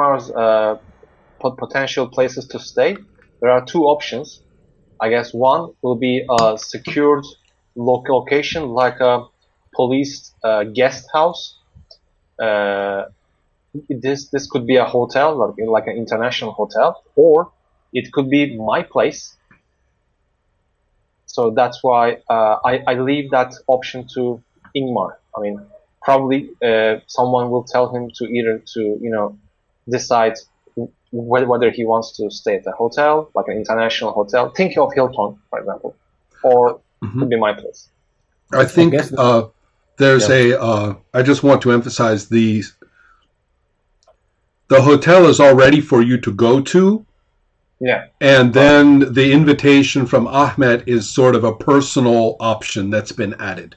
Ingmar's potential places to stay, there are two options. I guess one will be a secured location, like a police guest house. This could be a hotel, like an international hotel, or it could be my place. So that's why I leave that option to Ingmar. I mean, probably someone will tell him to decide whether he wants to stay at a hotel, like an international hotel. Think of Hilton, for example, or it could be my place. I think there's I just want to emphasize the hotel is all ready for you to go to. Yeah. And then the invitation from Ahmet is sort of a personal option that's been added.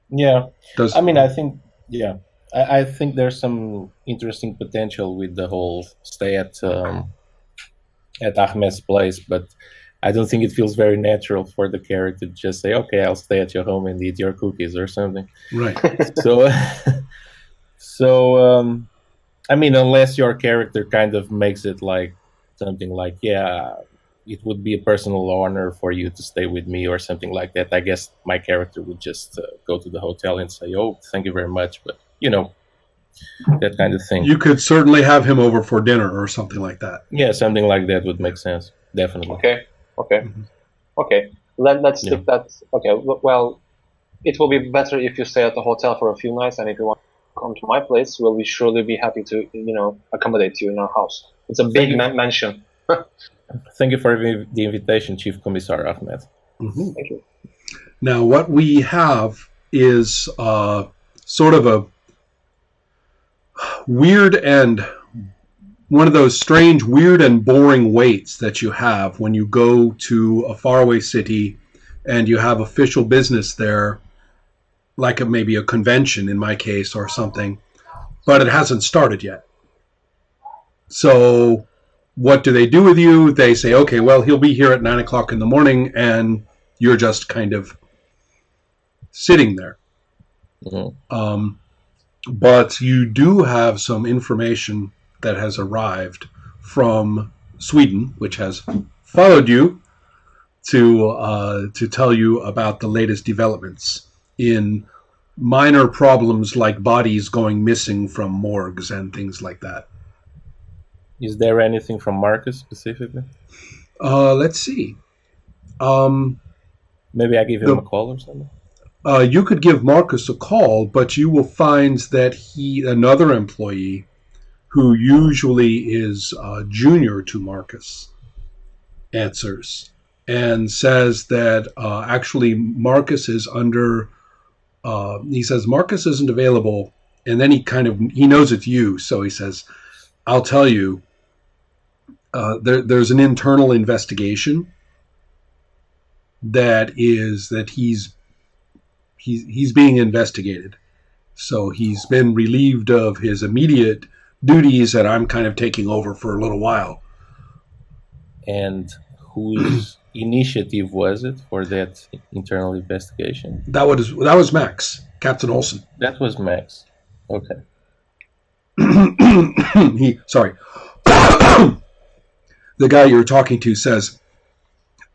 Yeah. I think, I think there's some interesting potential with the whole stay at Ahmet's place, but I don't think it feels very natural for the character to just say, okay, I'll stay at your home and eat your cookies or something. Right. So, I mean, unless your character kind of makes it like something like, it would be a personal honor for you to stay with me or something like that, I guess my character would just go to the hotel and say, oh, thank you very much. But, that kind of thing. You could certainly have him over for dinner or something like that. Yeah, something like that would make sense. Definitely. Okay. Let's stick that. Okay, well, it will be better if you stay at the hotel for a few nights, and if you want to come to my place, we'll surely be happy to, accommodate you in our house. It's a big mansion. Thank you for the invitation, Chief Commissar Ahmed. Mm-hmm. Thank you. Now, what we have is sort of a weird and one of those strange, weird and boring waits that you have when you go to a faraway city and you have official business there, like maybe a convention in my case or something, but it hasn't started yet. So what do they do with you? They say, okay, well, he'll be here at 9 o'clock in the morning, and you're just kind of sitting there. Mm-hmm. But you do have some information that has arrived from Sweden, which has followed you to tell you about the latest developments in minor problems like bodies going missing from morgues and things like that. Is there anything from Marcus specifically? Let's see. Maybe I give him a call or something? You could give Marcus a call, but you will find that another employee who usually is junior to Marcus, answers and says that actually Marcus is under, he says Marcus isn't available, and then he knows it's you, so he says, I'll tell you, there's an internal investigation that he's being investigated. So he's been relieved of his immediate duties, and I'm kind of taking over for a little while. And whose initiative was it for that internal investigation? That was Max, Captain Olson. That was Max. Okay. Sorry. The guy you're talking to says,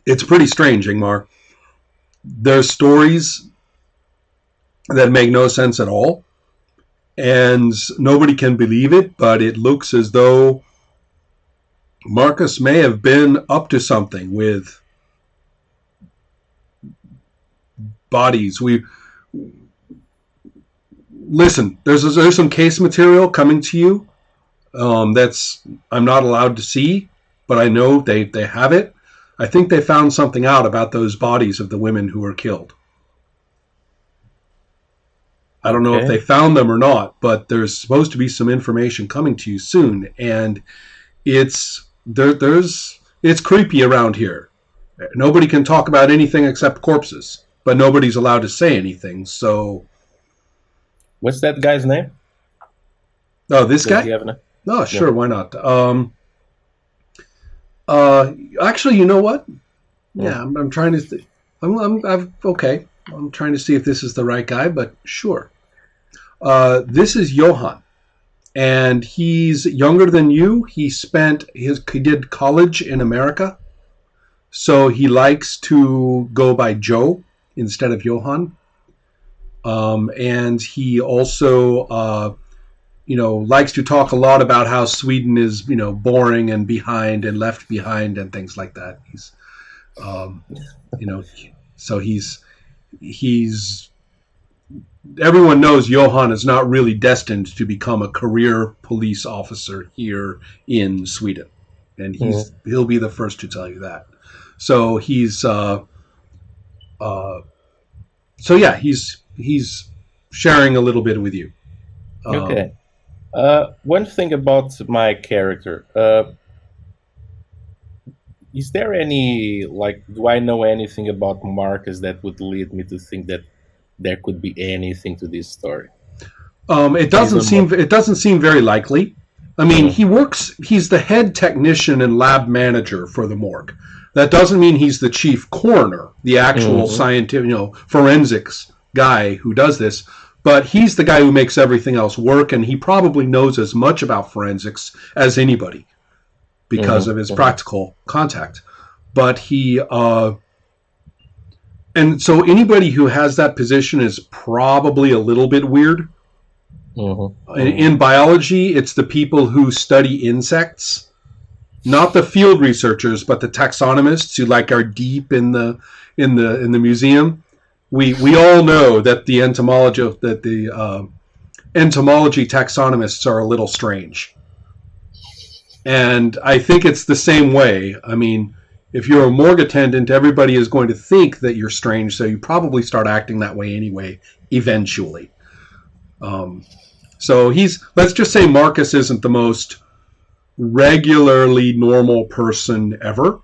it's pretty strange, Ingmar. There's stories that make no sense at all, and nobody can believe it, but it looks as though Marcus may have been up to something with bodies. Listen, there's some case material coming to you that's I'm not allowed to see, but I know they have it. I think they found something out about those bodies of the women who were killed. I don't know if they found them or not, but there's supposed to be some information coming to you soon, and it's creepy around here. Nobody can talk about anything except corpses, but nobody's allowed to say anything. So, what's that guy's name? Oh, this guy? Oh, sure, why not? Actually, you know what? Yeah, I'm trying to. Okay. I'm trying to see if this is the right guy, but sure. This is Johan, and he's younger than you. He did college in America, so he likes to go by Joe instead of Johann. And he also, likes to talk a lot about how Sweden is, boring and behind and left behind and things like that. So he's everyone knows Johann is not really destined to become a career police officer here in Sweden, and he'll be the first to tell you that. So he's sharing a little bit with you. Okay. One thing about my character. Is there any, do I know anything about Marcus that would lead me to think that there could be anything to this story? It doesn't seem very likely. I mean, he's the head technician and lab manager for the morgue. That doesn't mean he's the chief coroner, the actual scientific, forensics guy who does this. But he's the guy who makes everything else work, and he probably knows as much about forensics as anybody because of his practical contact. But and so anybody who has that position is probably a little bit weird. In biology, it's the people who study insects, not the field researchers, but the taxonomists who are deep in the museum. We all know that the entomology taxonomists are a little strange. And I think it's the same way. I mean, if you're a morgue attendant, everybody is going to think that you're strange, so you probably start acting that way anyway, eventually. So let's just say Marcus isn't the most regularly normal person ever.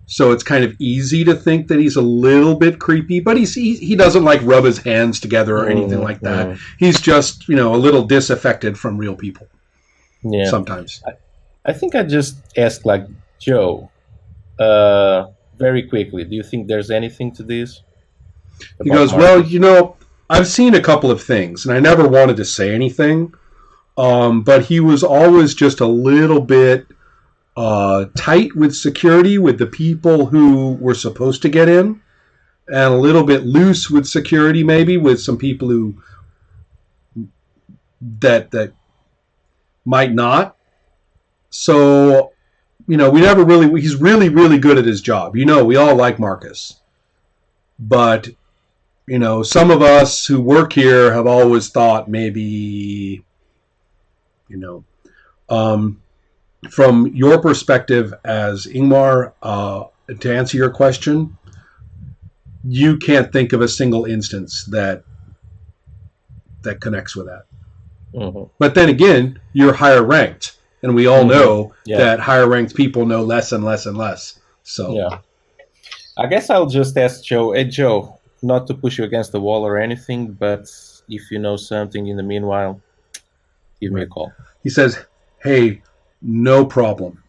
So it's kind of easy to think that he's a little bit creepy, but he doesn't rub his hands together or anything like that. He's just, a little disaffected from real people. Yeah. Sometimes. I think I just asked Joe, very quickly. Do you think there's anything to this? He goes, Marcus? Well, I've seen a couple of things, and I never wanted to say anything, but he was always just a little bit tight with security with the people who were supposed to get in, and a little bit loose with security maybe with some people who that might not. So, we never really, he's really, really good at his job. We all like Marcus. But, some of us who work here have always thought maybe, from your perspective as Ingmar, to answer your question, you can't think of a single instance that connects with that. But then again, you're higher ranked. And we all know that higher ranked people know less and less and less. So yeah, I guess I'll just ask Joe. Hey, Joe, not to push you against the wall or anything, but if you know something in the meanwhile, give me a call. He says, hey, no problem.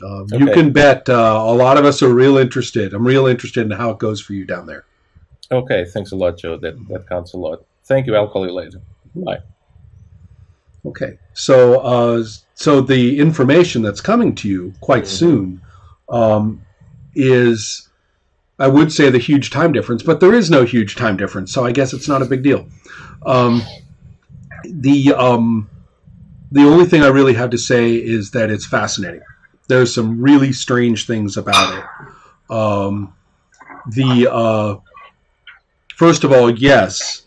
You can bet a lot of us are real interested. I'm real interested in how it goes for you down there. Okay, thanks a lot, Joe. That counts a lot. Thank you. I'll call you later. Bye. Okay, so the information that's coming to you quite soon is, I would say, the huge time difference, but there is no huge time difference, so I guess it's not a big deal. The only thing I really have to say is that it's fascinating. There's some really strange things about it. First of all, yes.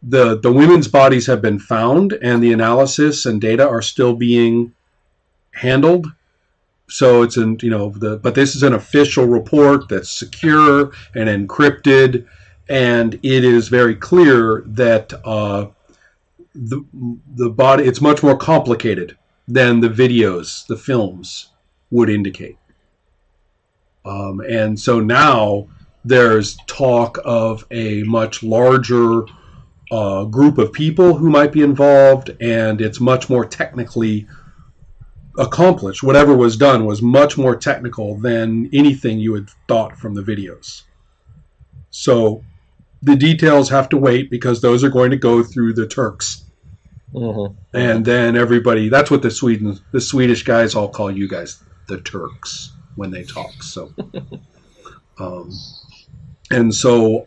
The women's bodies have been found, and the analysis and data are still being handled. So it's but this is an official report that's secure and encrypted, and it is very clear that the body, it's much more complicated than the videos, the films would indicate. And so now there's talk of a much larger group of people who might be involved, and it's much more technically accomplished. Whatever was done was much more technical than anything you had thought from the videos. So the details have to wait because those are going to go through the Turks. Mm-hmm. And then everybody, that's what the Swedish guys all call you guys, the Turks, when they talk. So, so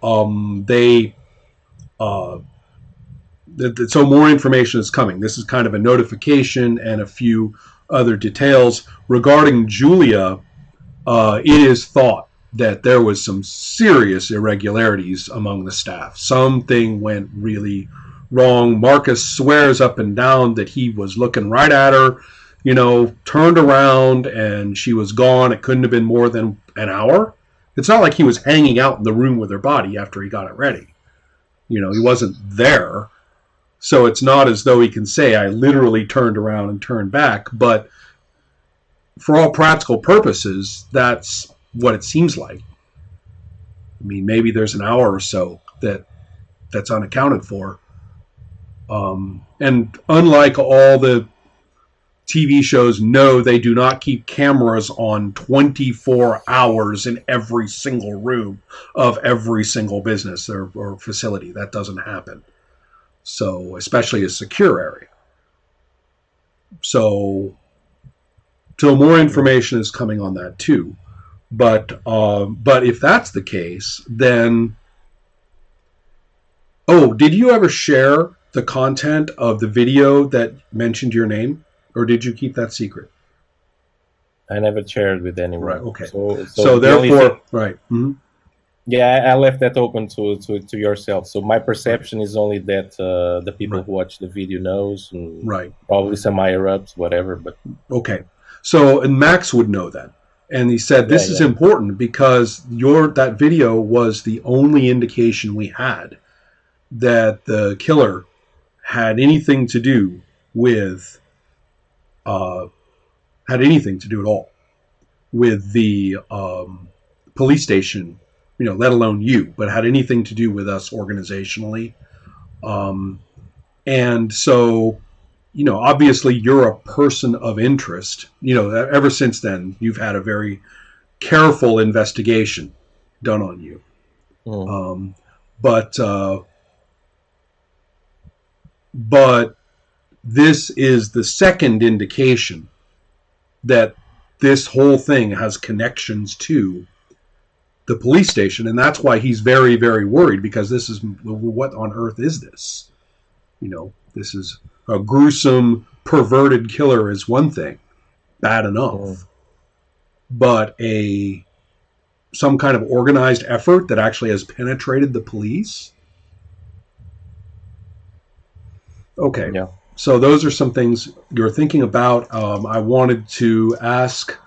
more information is coming. This is kind of a notification and a few other details regarding Julia. It is thought that there was some serious irregularities among the staff. Something went really wrong. Marcus swears up and down that he was looking right at her, turned around and she was gone. It couldn't have been more than an hour. It's not like he was hanging out in the room with her body after he got it ready. He wasn't there. So it's not as though he can say, I literally turned around and turned back. But for all practical purposes, that's what it seems like. I mean, maybe there's an hour or so that's unaccounted for. And unlike all the TV shows, no, they do not keep cameras on 24 hours in every single room of every single business or facility. That doesn't happen. So, especially a secure area. So more information is coming on that too. But if that's the case, then did you ever share the content of the video that mentioned your name, or did you keep that secret? I never shared with anyone. Right. Okay. So therefore, right. Mm-hmm. Yeah, I left that open to yourself. So my perception is only that the people who watch the video knows, and probably some higher ups, whatever. But okay. So and Max would know that, and he said this is important because that video was the only indication we had that the killer had anything to do with had anything to do at all with the police station, let alone you, but had anything to do with us organizationally. And so, obviously you're a person of interest. Ever since then, you've had a very careful investigation done on you. But this is the second indication that this whole thing has connections to the police station, and that's why he's very, very worried, because this is, what on earth is this? This is a gruesome, perverted killer is one thing, bad enough, but some kind of organized effort that actually has penetrated the police. Okay. Yeah. So those are some things you're thinking about. I wanted to ask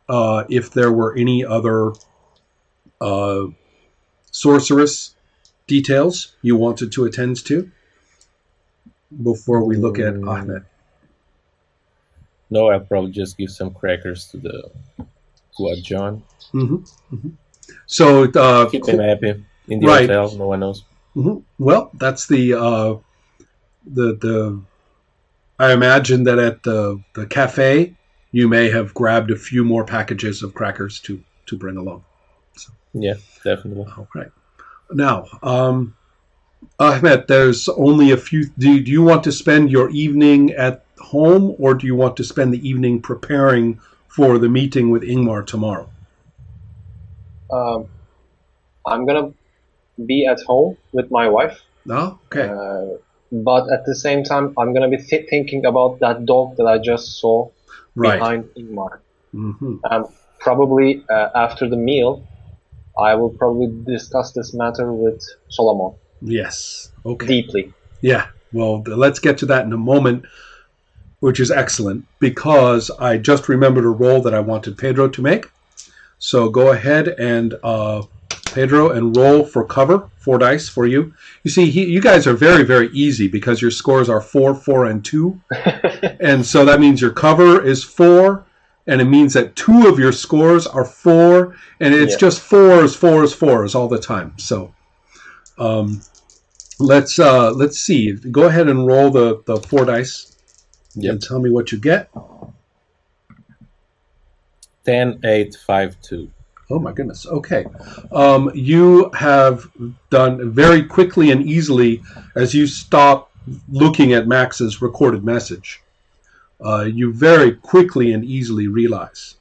if there were any other sorceress details you wanted to attend to before we look at Ahmed. No, I'll probably just give some crackers to John. Mm-hmm. Mm-hmm. So keep him happy in the hotel. No one knows. Mm-hmm. Well, that's the I imagine that at the cafe you may have grabbed a few more packages of crackers to bring along. So. Yeah, definitely. Okay. Now, Ahmed, there's only a few. Do you want to spend your evening at home, or do you want to spend the evening preparing for the meeting with Ingmar tomorrow? I'm gonna be at home with my wife. Oh, okay. But at the same time, I'm gonna be thinking about that dog that I just saw behind Ingmar. Mm-hmm. Probably after the meal, I will probably discuss this matter with Solomon. Yes. Okay. Deeply. Yeah. Well, let's get to that in a moment, which is excellent, because I just remembered a roll that I wanted Pedro to make. So go ahead and Pedro, and roll for cover, 4 dice for you. You see, you guys are very, very easy because your scores are 4, 4, and 2. And so that means your cover is 4, and it means that 2 of your scores are 4, and it's just 4s, 4s, 4s all the time. So let's see. Go ahead and roll the 4 dice and tell me what you get. 10, 8, 5, 2. Oh my goodness. Okay. You have done very quickly and easily as you stop looking at Max's recorded message. You very quickly and easily realize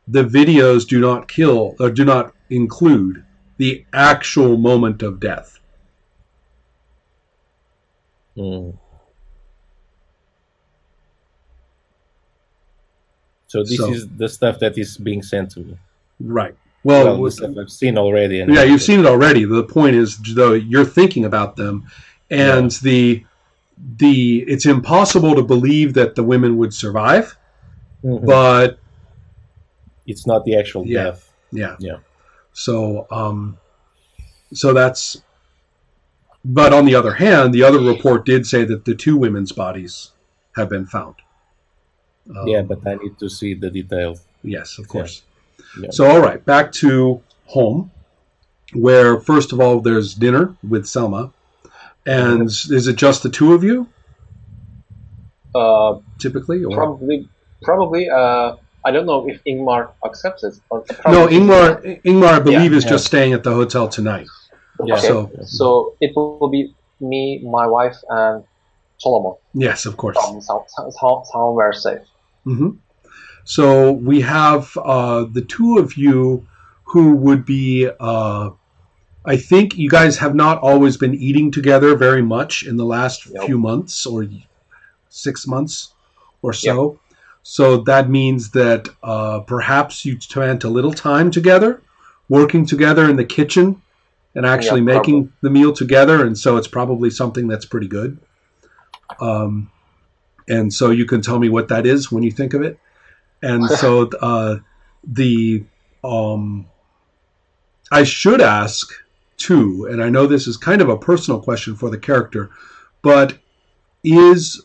the videos do not kill or do not include the actual moment of death. Mm. So this So, is the stuff that is being sent to me. right. Well, Well, the stuff I've seen already. And yeah, you've seen it already. The point is, though, you're thinking about them, and the it's impossible to believe that the women would survive, Mhm. but It's not the actual Yeah. death. yeah. Yeah. So, so that's. But on the other hand, the other report did say that the two women's bodies have been found. Yeah, but I need to see the details. Yes, of course. Yeah. So, all right, back to home, where first of all there's dinner with Selma, and is it just the two of you typically, or Probably. I don't know if Ingmar accepts it. Or no? probably Ingmar, I believe, is Yeah. just staying at the hotel tonight. Yeah. Okay. So So it will be me, my wife, and Solomon yes, of course. from somewhere safe. hmm So we have the two of you who would be. I think you guys have not always been eating together very much in the last Yep. few months or 6 months or so. So that means that perhaps you spent a little time together, working together in the kitchen and actually Yeah, making the meal together. And so it's probably something that's pretty good. And so you can tell me what that is when you think of it. And so the I should ask too, and I know this is kind of a personal question for the character, but is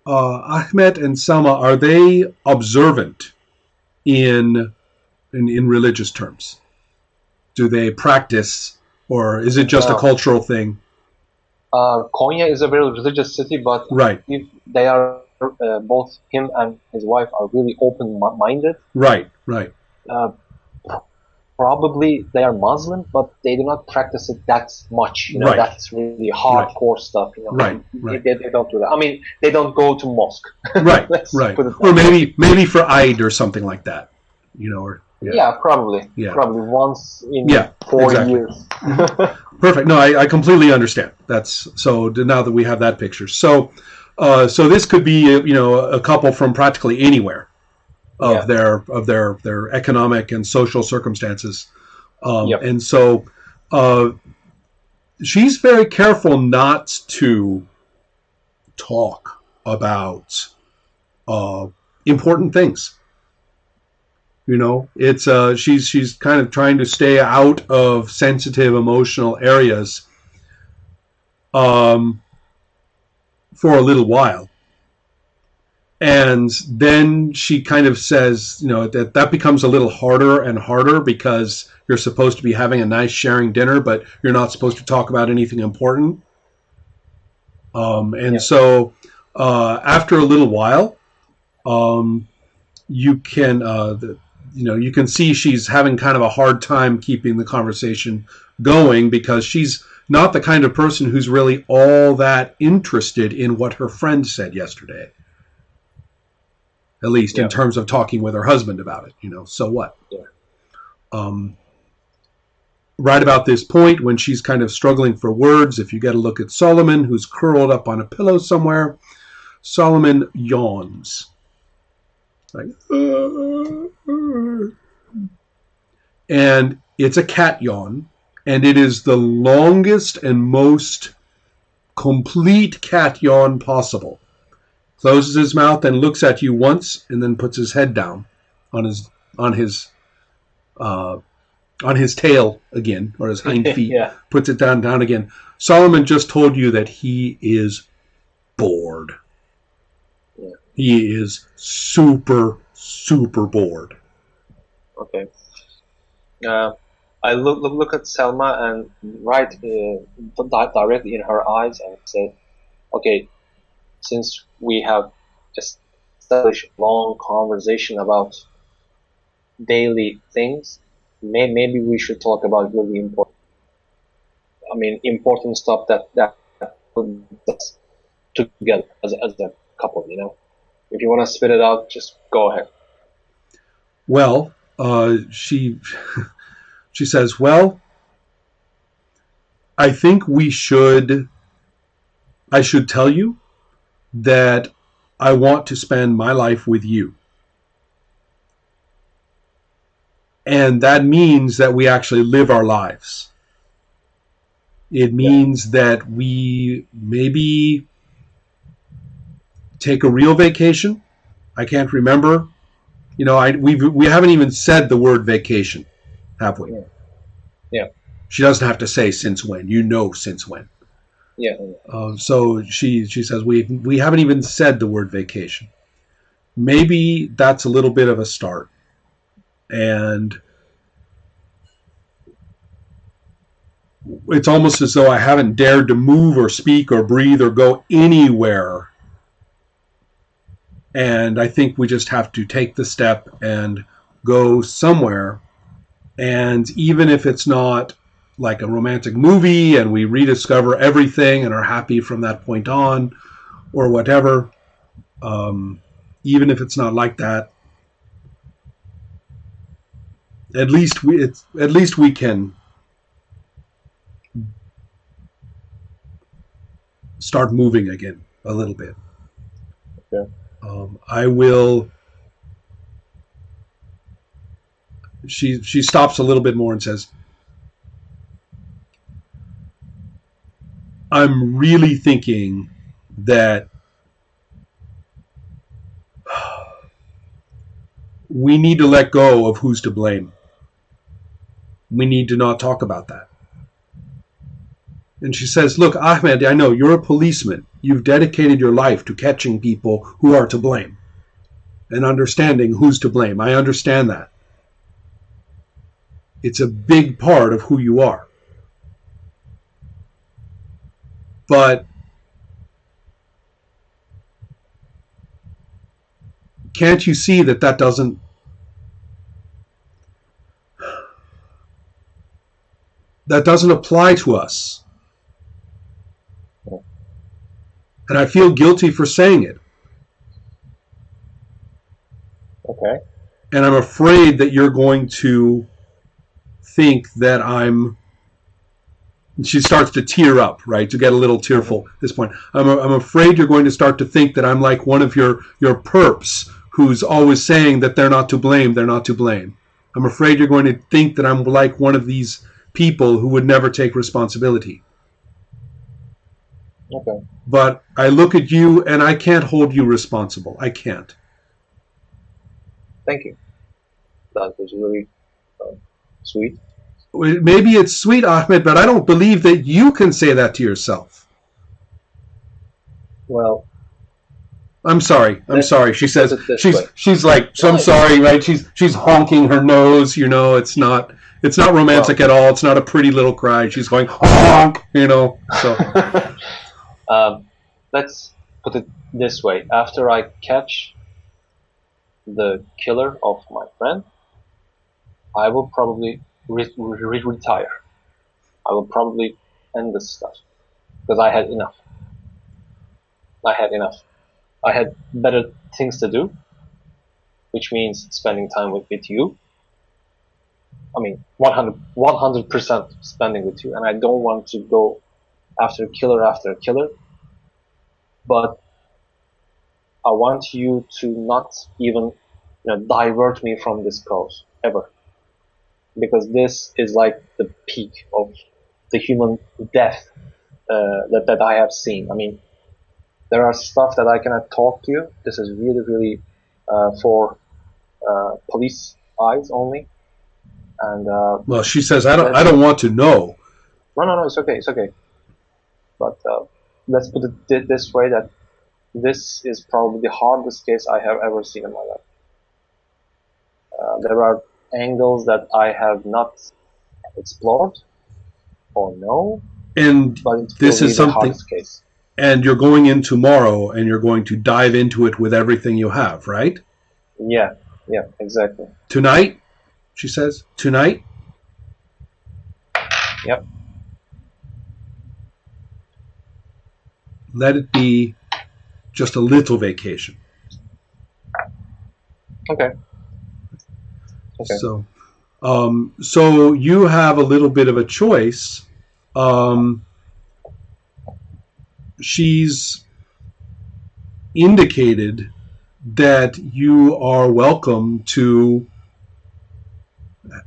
Ahmet and Selma, are they observant in religious terms? Do they practice, or is it just a No. cultural thing? Konya is a very religious city, but Right, if they are both him and his wife are really open-minded, right. uh, probably they are Muslim, but they do not practice it that much. You know, Right. that's really hardcore stuff. You know, Right. They don't do that. I mean, they don't go to mosque. Right, Let's right. put it Or that way. maybe for Eid or something like that, you know, or Yeah, probably. Yeah. Probably once in Yeah, 4 exactly. years. Perfect. No, I completely understand. That's so now that we have that picture. So, so this could be a couple from practically anywhere of their economic and social circumstances, Yep. and so she's very careful not to talk about important things. You know, it's she's kind of trying to stay out of sensitive emotional areas for a little while. And then she kind of says, that becomes a little harder and harder because you're supposed to be having a nice sharing dinner, but you're not supposed to talk about anything important. So after a little while, you can you can see she's having kind of a hard time keeping the conversation going because she's not the kind of person who's really all that interested in what her friend said yesterday. At least in terms of talking with her husband about it, so what? Yeah. Right about this point, when she's kind of struggling for words, if you get a look at Solomon, who's curled up on a pillow somewhere, Solomon yawns. Like, and it's a cat yawn, and it is the longest and most complete cat yawn possible. Closes his mouth and looks at you once, and then puts his head down on his tail again, or his hind feet. Yeah. Puts it down again. Solomon just told you that he is bored. Yeah. He is super bored. Okay. I look at Selma and write directly in her eyes and say, okay, since we have established a long conversation about daily things, maybe we should talk about really important. I mean, important stuff that puts us together as a couple. You know, if you want to spit it out, just go ahead. Well, she says, well, I think I should tell you that I want to spend my life with you. And that means that we actually live our lives. It means that we maybe take a real vacation. I can't remember. You know, we haven't even said the word vacation, have we? Yeah. She doesn't have to say since when. You know since when. Yeah. So she says we haven't even said the word vacation. Maybe that's a little bit of a start. And it's almost as though I haven't dared to move or speak or breathe or go anywhere. And I think we just have to take the step and go somewhere. And even if it's not like a romantic movie and we rediscover everything and are happy from that point on or whatever, even if it's not like that, at least we can start moving again a little bit. Okay. I will. She stops a little bit more and says, I'm really thinking that we need to let go of who's to blame. We need to not talk about that. And she says, look, Ahmed, I know you're a policeman. You've dedicated your life to catching people who are to blame and understanding who's to blame. I understand that. It's a big part of who you are. But can't you see that doesn't apply to us? And I feel guilty for saying it. Okay. And I'm afraid that you're going to think that she starts to tear up, right? To get a little tearful at this point. I'm afraid you're going to start to think that I'm like one of your perps who's always saying that they're not to blame, they're not to blame. I'm afraid you're going to think that I'm like one of these people who would never take responsibility. Okay. But I look at you and I can't hold you responsible. I can't. Thank you. That was really sweet. Maybe it's sweet, Ahmed, but I don't believe that you can say that to yourself. Well, I'm sorry. She says she's like, so I'm Right. sorry, right? She's honking her nose. You know, it's not romantic at all. It's not a pretty little cry. She's going honk. You know, so. Let's put it this way. After I catch the killer of my friend, I will probably retire. I will probably end this stuff because I had enough. I had better things to do, which means spending time with you. I mean, 100% spending with you, and I don't want to go after killer after killer. But I want you to not even, divert me from this cause ever, because this is like the peak of the human death that I have seen. I mean, there are stuff that I cannot talk to you. This is really, really for police eyes only. And well, she says, I don't want to know. No, it's okay. But let's put it this way: that this is probably the hardest case I have ever seen in my life. There are angles that I have not explored or know, and but this is the something. hardest case. And you're going in tomorrow, and you're going to dive into it with everything you have, right? Yeah, exactly. Tonight? she says. Tonight? Yep. Let it be just a little vacation. Okay. Okay. So you have a little bit of a choice. She's indicated that you are welcome to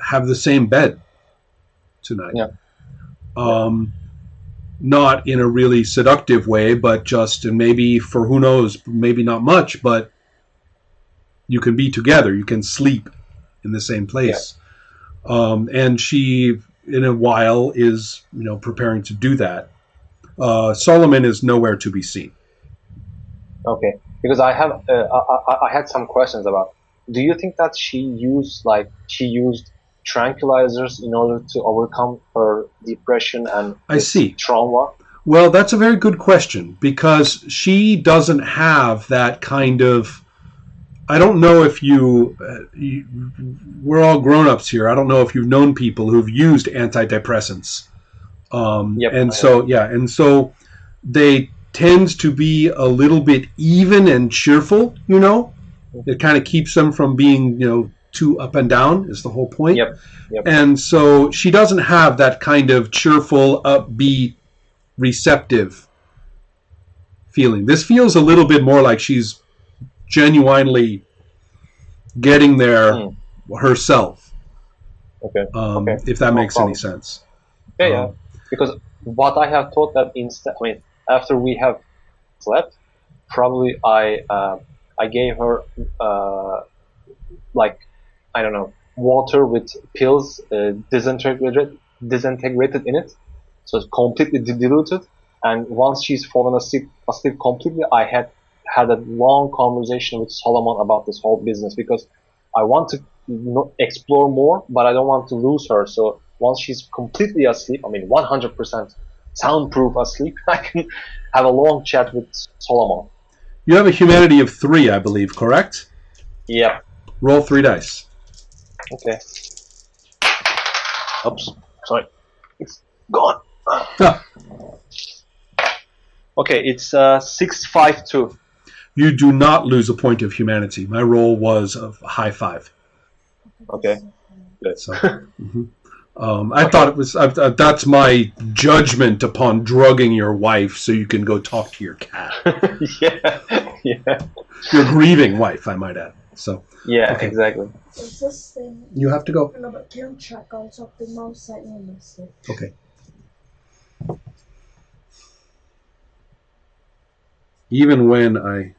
have the same bed tonight. Yeah. Not in a really seductive way, but just, and maybe for who knows, maybe not much, but you can be together. You can sleep in the same place. Yeah. And she, in a while, is preparing to do that. Solomon is nowhere to be seen. Okay, because I had some questions about. Do you think that she used tranquilizers in order to overcome her depression and trauma? Well, that's a very good question, because she doesn't have that kind of. I don't know if we're all grown-ups here. I don't know if you've known people who've used antidepressants. And so they tend to be a little bit even and cheerful, It kind of keeps them from being, too up and down is the whole point. Yep. And so she doesn't have that kind of cheerful, upbeat, receptive feeling. This feels a little bit more like she's genuinely getting there herself. Okay. If that makes any sense. Yeah. Because what I have thought that after we have slept, probably I gave her I don't know, water with pills disintegrated in it, so it's completely diluted. And once she's fallen asleep completely, I had a long conversation with Solomon about this whole business, because I want to explore more, but I don't want to lose her. So once she's completely asleep, 100% soundproof asleep, I can have a long chat with Solomon. You have a humanity of 3, I believe, correct? Yeah. Roll 3 dice. Okay. Oops. Sorry. It's gone. Okay, it's 652. You do not lose a point of humanity. My roll was a high 5. Okay. Good. So, I thought it was. That's my judgment upon drugging your wife, so you can go talk to your cat. Yeah. Your grieving wife, I might add. So. Yeah, okay. Exactly. Is this thing? You have to go. No, but can you check on something? Mom sent me a message. Okay. Even when I.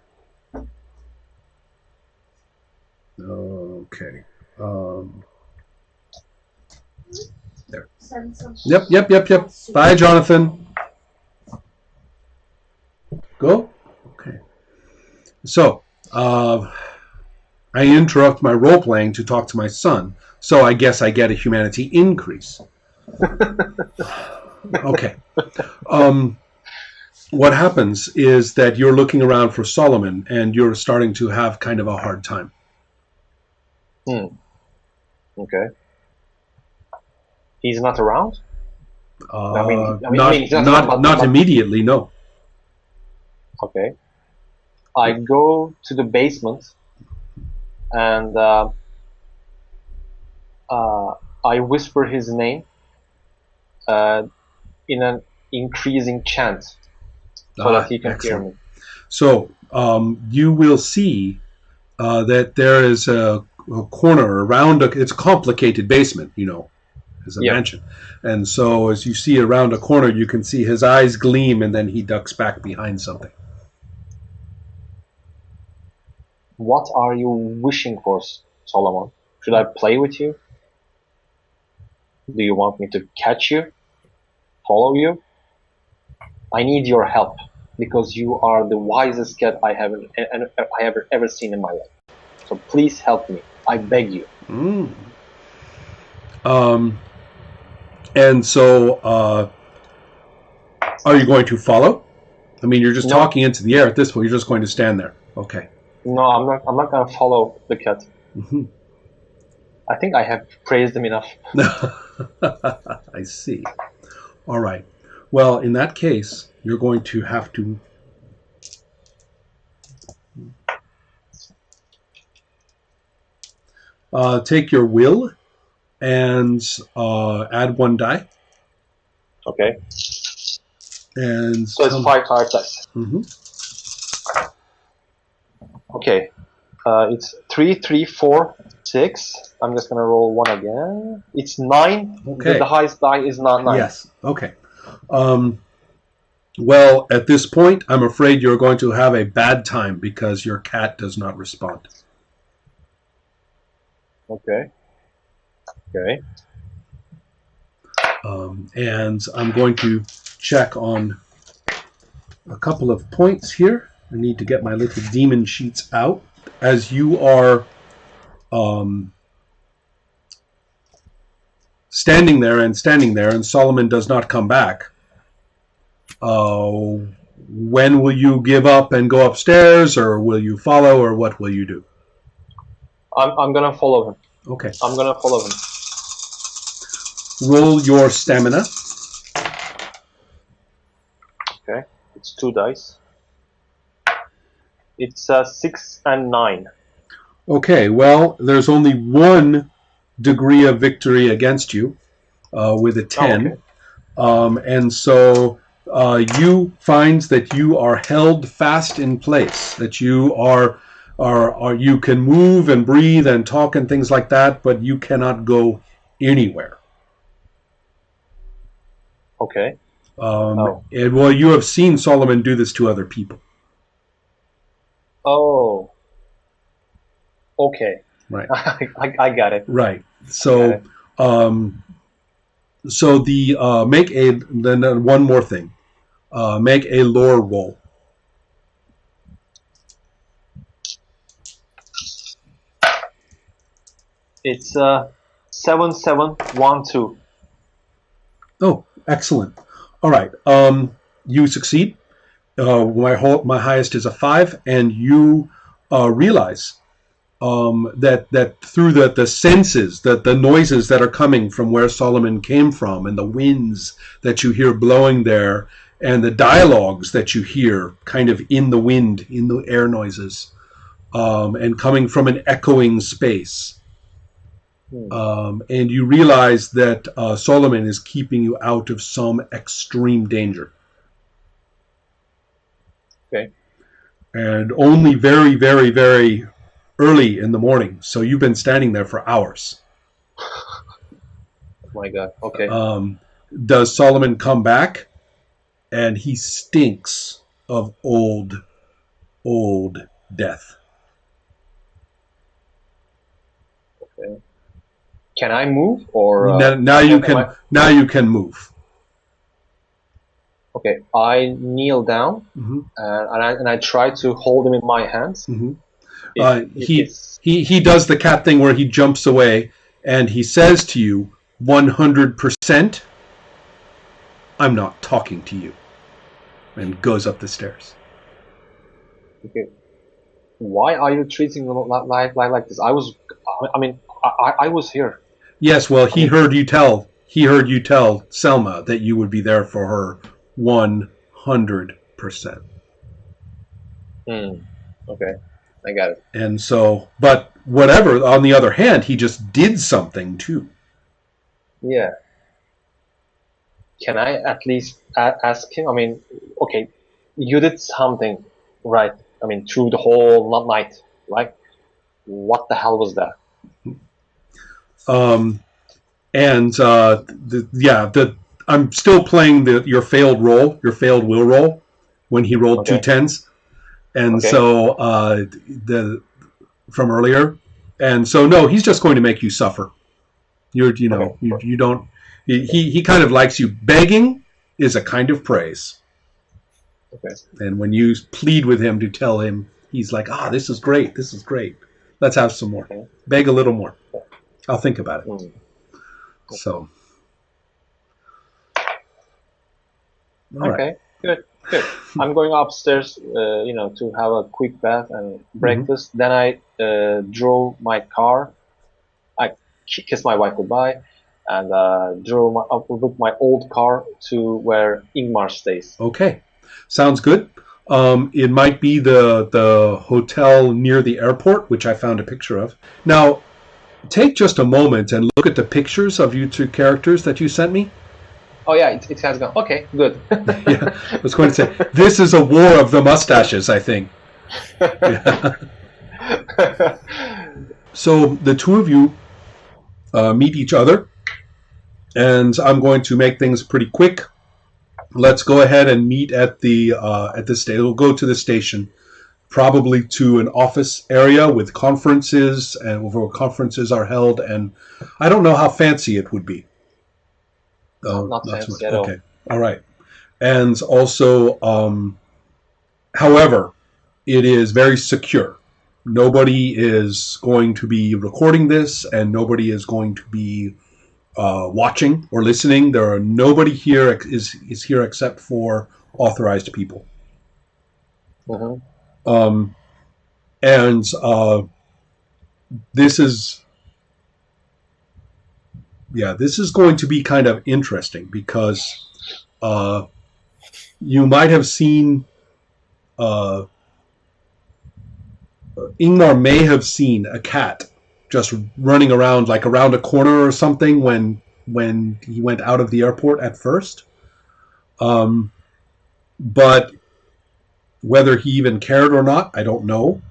Okay. There. Yep. Bye, Jonathan. Go. Okay. So, I interrupt my role playing to talk to my son. So I guess I get a humanity increase. Okay. What happens is that you're looking around for Solomon, and you're starting to have kind of a hard time. Okay. He's not around? Not immediately, no. Okay. I go to the basement, and I whisper his name in an increasing chant, so that he can excellent. hear me. So you will see that there is a corner around it's a complicated basement, as a mansion. And so as you see around a corner, you can see his eyes gleam, and then he ducks back behind something. What are you wishing for, Solomon? Should I play with you? Do you want me to catch you? Follow you? I need your help, because you are the wisest cat I have ever seen in my life. So please help me. I beg you. And so, are you going to follow? You're just talking into the air at this point. You're just going to stand there. Okay. No, I'm not going to follow the cat. Mm-hmm. I think I have praised him enough. I see. All right. Well, in that case, you're going to have to take your will and add 1 die. Okay. And So it's 5 hard dice. Mm-hmm. Okay. It's 3, 3, 4, 6. I'm just gonna roll 1 again. It's 9. Okay. The highest die is not 9. Yes. Okay. Well, at this point, I'm afraid you're going to have a bad time because your cat does not respond. Okay. Okay. And I'm going to check on a couple of points here. I need to get my little demon sheets out. As you are standing there, and Solomon does not come back, when will you give up and go upstairs, or will you follow, or what will you do? I'm gonna follow him. Okay. I'm gonna follow him. Roll your stamina. Okay. It's 2 dice. It's 6 and 9. Okay, well, there's only 1 degree of victory against you with a 10. Oh, okay. And so you find that you are held fast in place, that you are you can move and breathe and talk and things like that, but you cannot go anywhere. Okay. And well, you have seen Solomon do this to other people. Oh. Okay. Right. I got it. Right. So, so the make a then one more thing. Make a lore roll. It's 7, 7, 1, 2. Oh, excellent. All right. You succeed. My highest is a 5, and you realize that through the senses, that the noises that are coming from where Solomon came from, and the winds that you hear blowing there, and the dialogues that you hear kind of in the wind, in the air noises, and coming from an echoing space. And you realize that Solomon is keeping you out of some extreme danger. Okay. And only very, very, very early in the morning. So you've been standing there for hours. Oh my God. Okay. Does Solomon come back? And he stinks of old death. Okay. Can I move, or now you can move. Okay, I kneel down and I try to hold him in my hands. He does the cat thing where he jumps away and he says to you, 100%, I'm not talking to you, and goes up the stairs. Okay. Why are you treating me like this? I was here. Yes, well, he heard you tell Selma that you would be there for her 100%. Okay, I got it. And so, but whatever, on the other hand, he just did something too. Yeah. Can I at least ask him? I mean, okay, you did something, right? I mean, through the whole night, right? What the hell was that? I'm still playing your failed will roll, when he rolled 2 10s, and so from earlier, and so no, he's just going to make you suffer. You don't. He kind of likes you. Begging is a kind of praise. Okay. And when you plead with him to tell him, he's like, this is great. This is great. Let's have some more. Okay. Beg a little more. I'll think about it. So. All right. Good. I'm going upstairs, to have a quick bath and breakfast. Then I drove my car. kissed my wife goodbye, and drove with my old car to where Ingmar stays. Okay, sounds good. It might be the hotel near the airport, which I found a picture of. Now, take just a moment and look at the pictures of you two characters that you sent me. Oh yeah, it has gone. Okay, good. Yeah, I was going to say, this is a war of the mustaches, I think. Yeah. So the two of you meet each other, and I'm going to make things pretty quick. Let's go ahead and meet at the station. We'll go to the station, probably to an office area with conferences and where conferences are held. And I don't know how fancy it would be. Not so fancy much. at all. Okay, all right. And also, however, it is very secure. Nobody is going to be recording this, and nobody is going to be watching or listening. There are nobody here is here except for authorized people. Mm-hmm. And this is going to be kind of interesting because you might have seen Ingmar may have seen a cat just running around like around a corner or something when he went out of the airport at first. But whether he even cared or not, I don't know.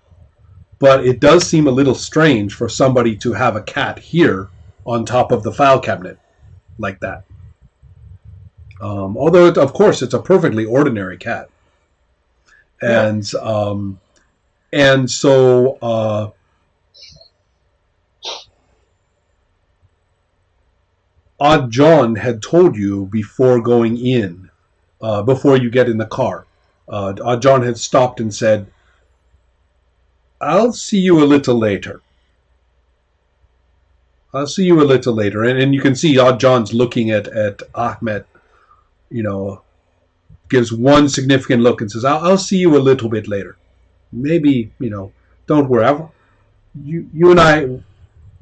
But it does seem a little strange for somebody to have a cat here on top of the file cabinet like that. Although, of course, it's a perfectly ordinary cat. And so Odd John had told you before going in, before you get in the car. Odd John had stopped and said, "I'll see you a little later. I'll see you a little later." And you can see Odd John's looking at Ahmed, gives one significant look and says, I'll see you a little bit later. Maybe, don't worry. You and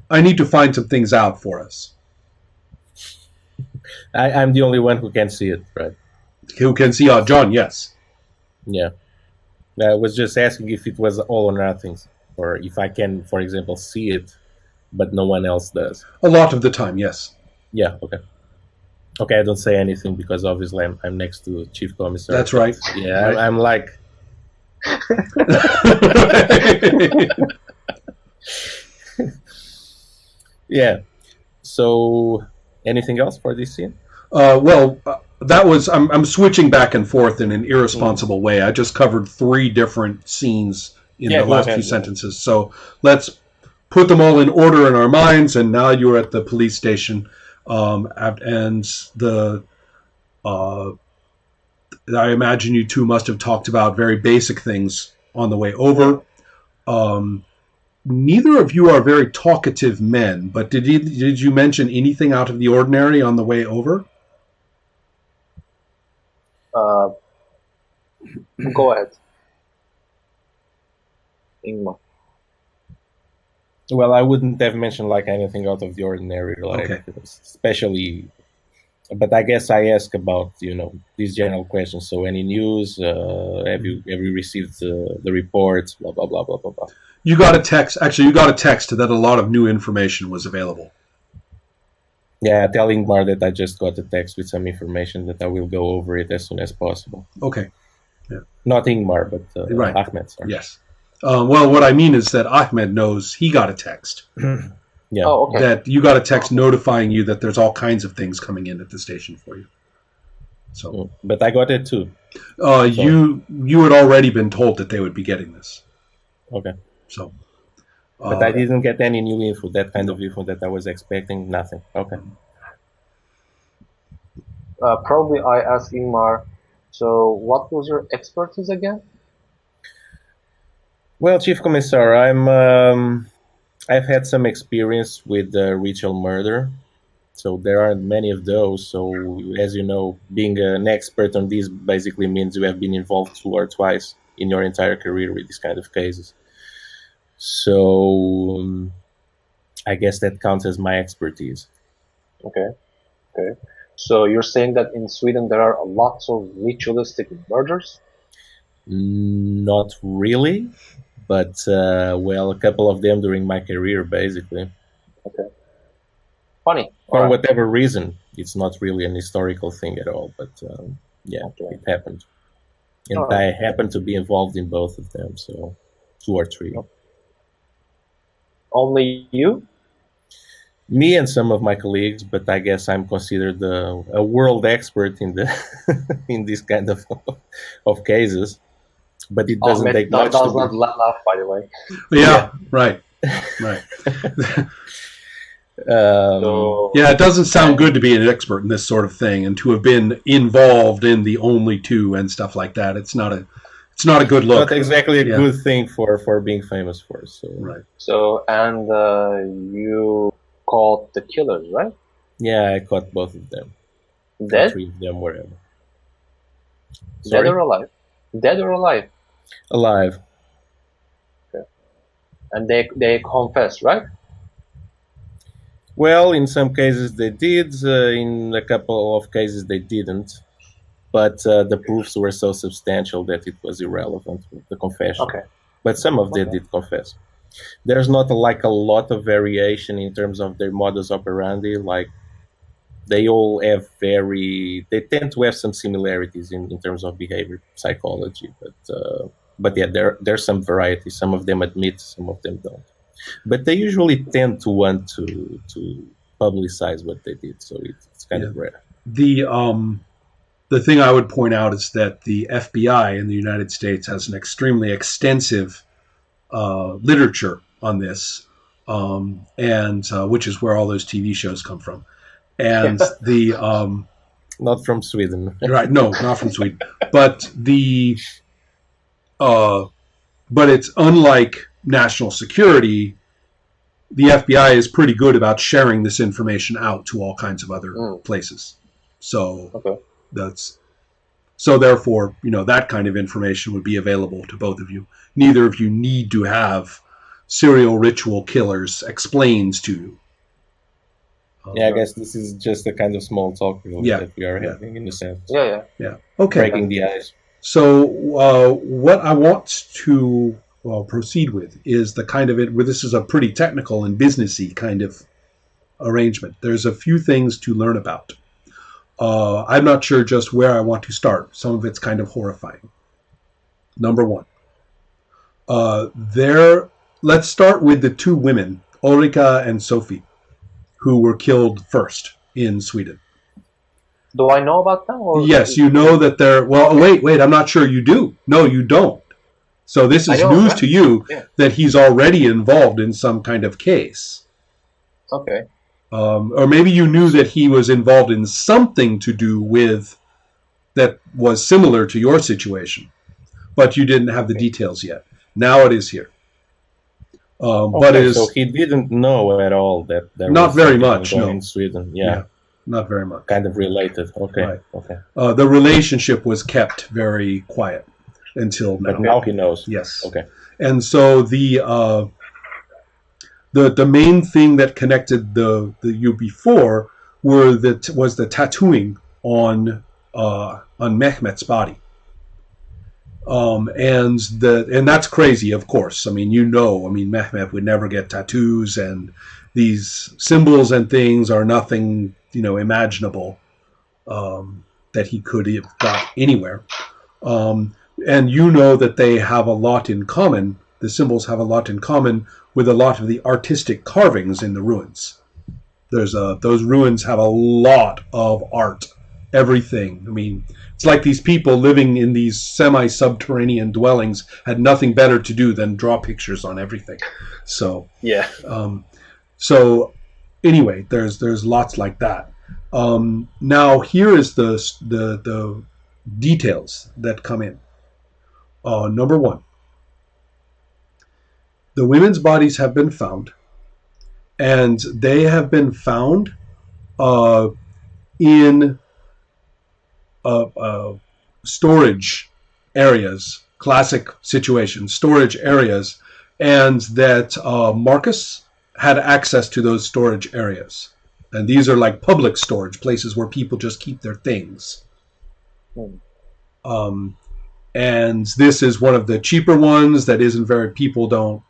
I need to find some things out for us. I'm the only one who can see it, right? Who can see Odd John, yes. Yeah. I was just asking if it was all or nothing, or if I can, for example, see it, but no one else does. A lot of the time, yes. Yeah, okay. Okay, I don't say anything because obviously I'm next to Chief Commissar. That's right. Yeah, right. I'm like... Yeah. So, anything else for this scene? That was... I'm switching back and forth in an irresponsible way. I just covered 3 different scenes in the last few sentences. So, let's put them all in order in our minds, and now you're at the police station. And I imagine you two must have talked about very basic things on the way over. Neither of you are very talkative men, but did you mention anything out of the ordinary on the way over? Go ahead, Ingmar. Well, I wouldn't have mentioned like anything out of the ordinary, like especially. But I guess I ask about these general questions. So, any news? Have you received the reports? Blah blah blah blah blah blah. You got a text. Actually, you got a text that a lot of new information was available. Yeah, tell Ingmar that I just got a text with some information that I will go over it as soon as possible. Okay. Yeah. Not Ingmar, but right. Ahmed. Sorry. Yes. Well, what I mean is that Ahmed knows he got a text. Yeah. Oh, okay. That you got a text notifying you that there's all kinds of things coming in at the station for you. So, but I got it too. You had already been told that they would be getting this. Okay. So, but I didn't get any new info. That kind of info that I was expecting. Nothing. Okay. Probably I asked Ingmar. So, what was your expertise again? Well, Chief Commissar, I've had some experience with ritual murder, so there aren't many of those. So, as you know, being an expert on these basically means you have been involved 2 or twice in your entire career with these kind of cases. So, I guess that counts as my expertise. Okay. Okay. So you're saying that in Sweden there are lots of ritualistic murders? Not really, but well, a couple of them during my career, basically. Okay. Funny. All For right. whatever reason, it's not really an historical thing at all, but yeah, Okay. it happened. And All right. I happened to be involved in both of them, so 2 or 3. Only you? Me and some of my colleagues, but I guess I'm considered a world expert in the in this kind of cases. But it doesn't Ahmet take much to does be. not laugh, by the way. Yeah, right. Right. So Yeah, it doesn't sound good to be an expert in this sort of thing and to have been involved in the only two and stuff like that. It's not a good look. Not exactly a Yeah. good thing for being famous for. So Right. and you caught the killers, right? yeah, I caught both of them. Or Dead? 3 of them, wherever. Dead Sorry, or alive? Dead or alive? alive. And they confess, right? Well, in some cases they did. In a couple of cases they didn't. But the proofs were so substantial that it was irrelevant, the confession. Okay. But some of them Okay. did confess. There's not like a lot of variation in terms of their modus operandi. Like they all have they tend to have some similarities in terms of behavior psychology. But yeah, there's some variety. Some of them admit, some of them don't. But they usually tend to want to publicize what they did, so it's kind of rare. The thing I would point out is that the FBI in the United States has an extremely extensive literature on this, and which is where all those TV shows come from. And Not from Sweden. right, no, not from Sweden, but but it's unlike national security. The FBI is pretty good about sharing this information out to all kinds of other places. So Okay. therefore, that kind of information would be available to both of you. Neither of you need to have serial ritual killers explained to you. Yeah, I guess this is just a kind of small talk really Yeah, that we are yeah. having in a sense. Yeah. Yeah. Okay. Breaking the ice. So what I want to proceed with is the kind of where this is a pretty technical and businessy kind of arrangement. There's a few things to learn about. I'm not sure just where I want to start. Some of it's kind of horrifying. Number one, let's start with the 2 women, Ulrika and Sophie, who were killed first in Sweden. Do I know about them? Or Yes, you know that they're... Well, wait, I'm not sure you do. No, you don't. So this is news to you that he's already involved in some kind of case. Okay. Or maybe you knew that he was involved in something to do with that was similar to your situation, but you didn't have the details yet. Now it is here. But so he didn't know at all that there not was very something much, going no. in Sweden. Yeah, not very much. kind of related. Okay, Right. okay. The relationship was kept very quiet until now. But now he knows. Yes. Okay. And so the main thing that connected the you before was the tattooing on Mehmet's body. And that's crazy, of course. I mean, Mehmet would never get tattoos, and these symbols and things are nothing, imaginable that he could have got anywhere. And that they have a lot in common. The symbols have a lot in common with a lot of the artistic carvings in the ruins. Those ruins have a lot of art, everything. I mean, it's like these people living in these semi-subterranean dwellings had nothing better to do than draw pictures on everything. So yeah. So anyway, there's lots like that. Now here is the details that come in. Number one, the women's bodies have been found, and they have been found in storage areas, classic situation, storage areas, and that Marcus had access to those storage areas. And these are like public storage, places where people just keep their things. And this is one of the cheaper ones that isn't very, people don't,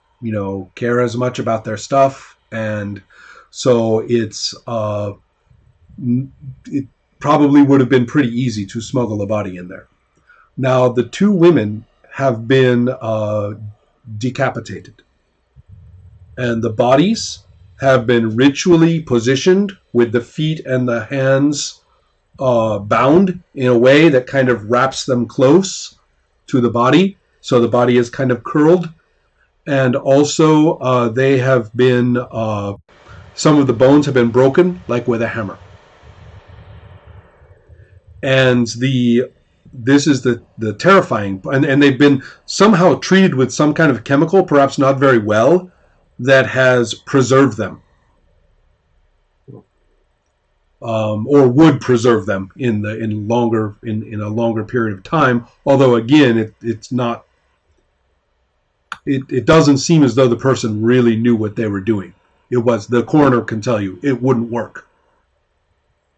care as much about their stuff. And so it probably would have been pretty easy to smuggle a body in there. Now, the two women have been decapitated. And the bodies have been ritually positioned with the feet and the hands bound in a way that kind of wraps them close to the body. So the body is kind of curled. And also they have been, some of the bones have been broken, like with a hammer. And this is the terrifying, and they've been somehow treated with some kind of chemical, perhaps not very well, that has preserved them, or would preserve them in a longer period of time. Although again, it doesn't seem as though the person really knew what they were doing. The coroner can tell you it wouldn't work.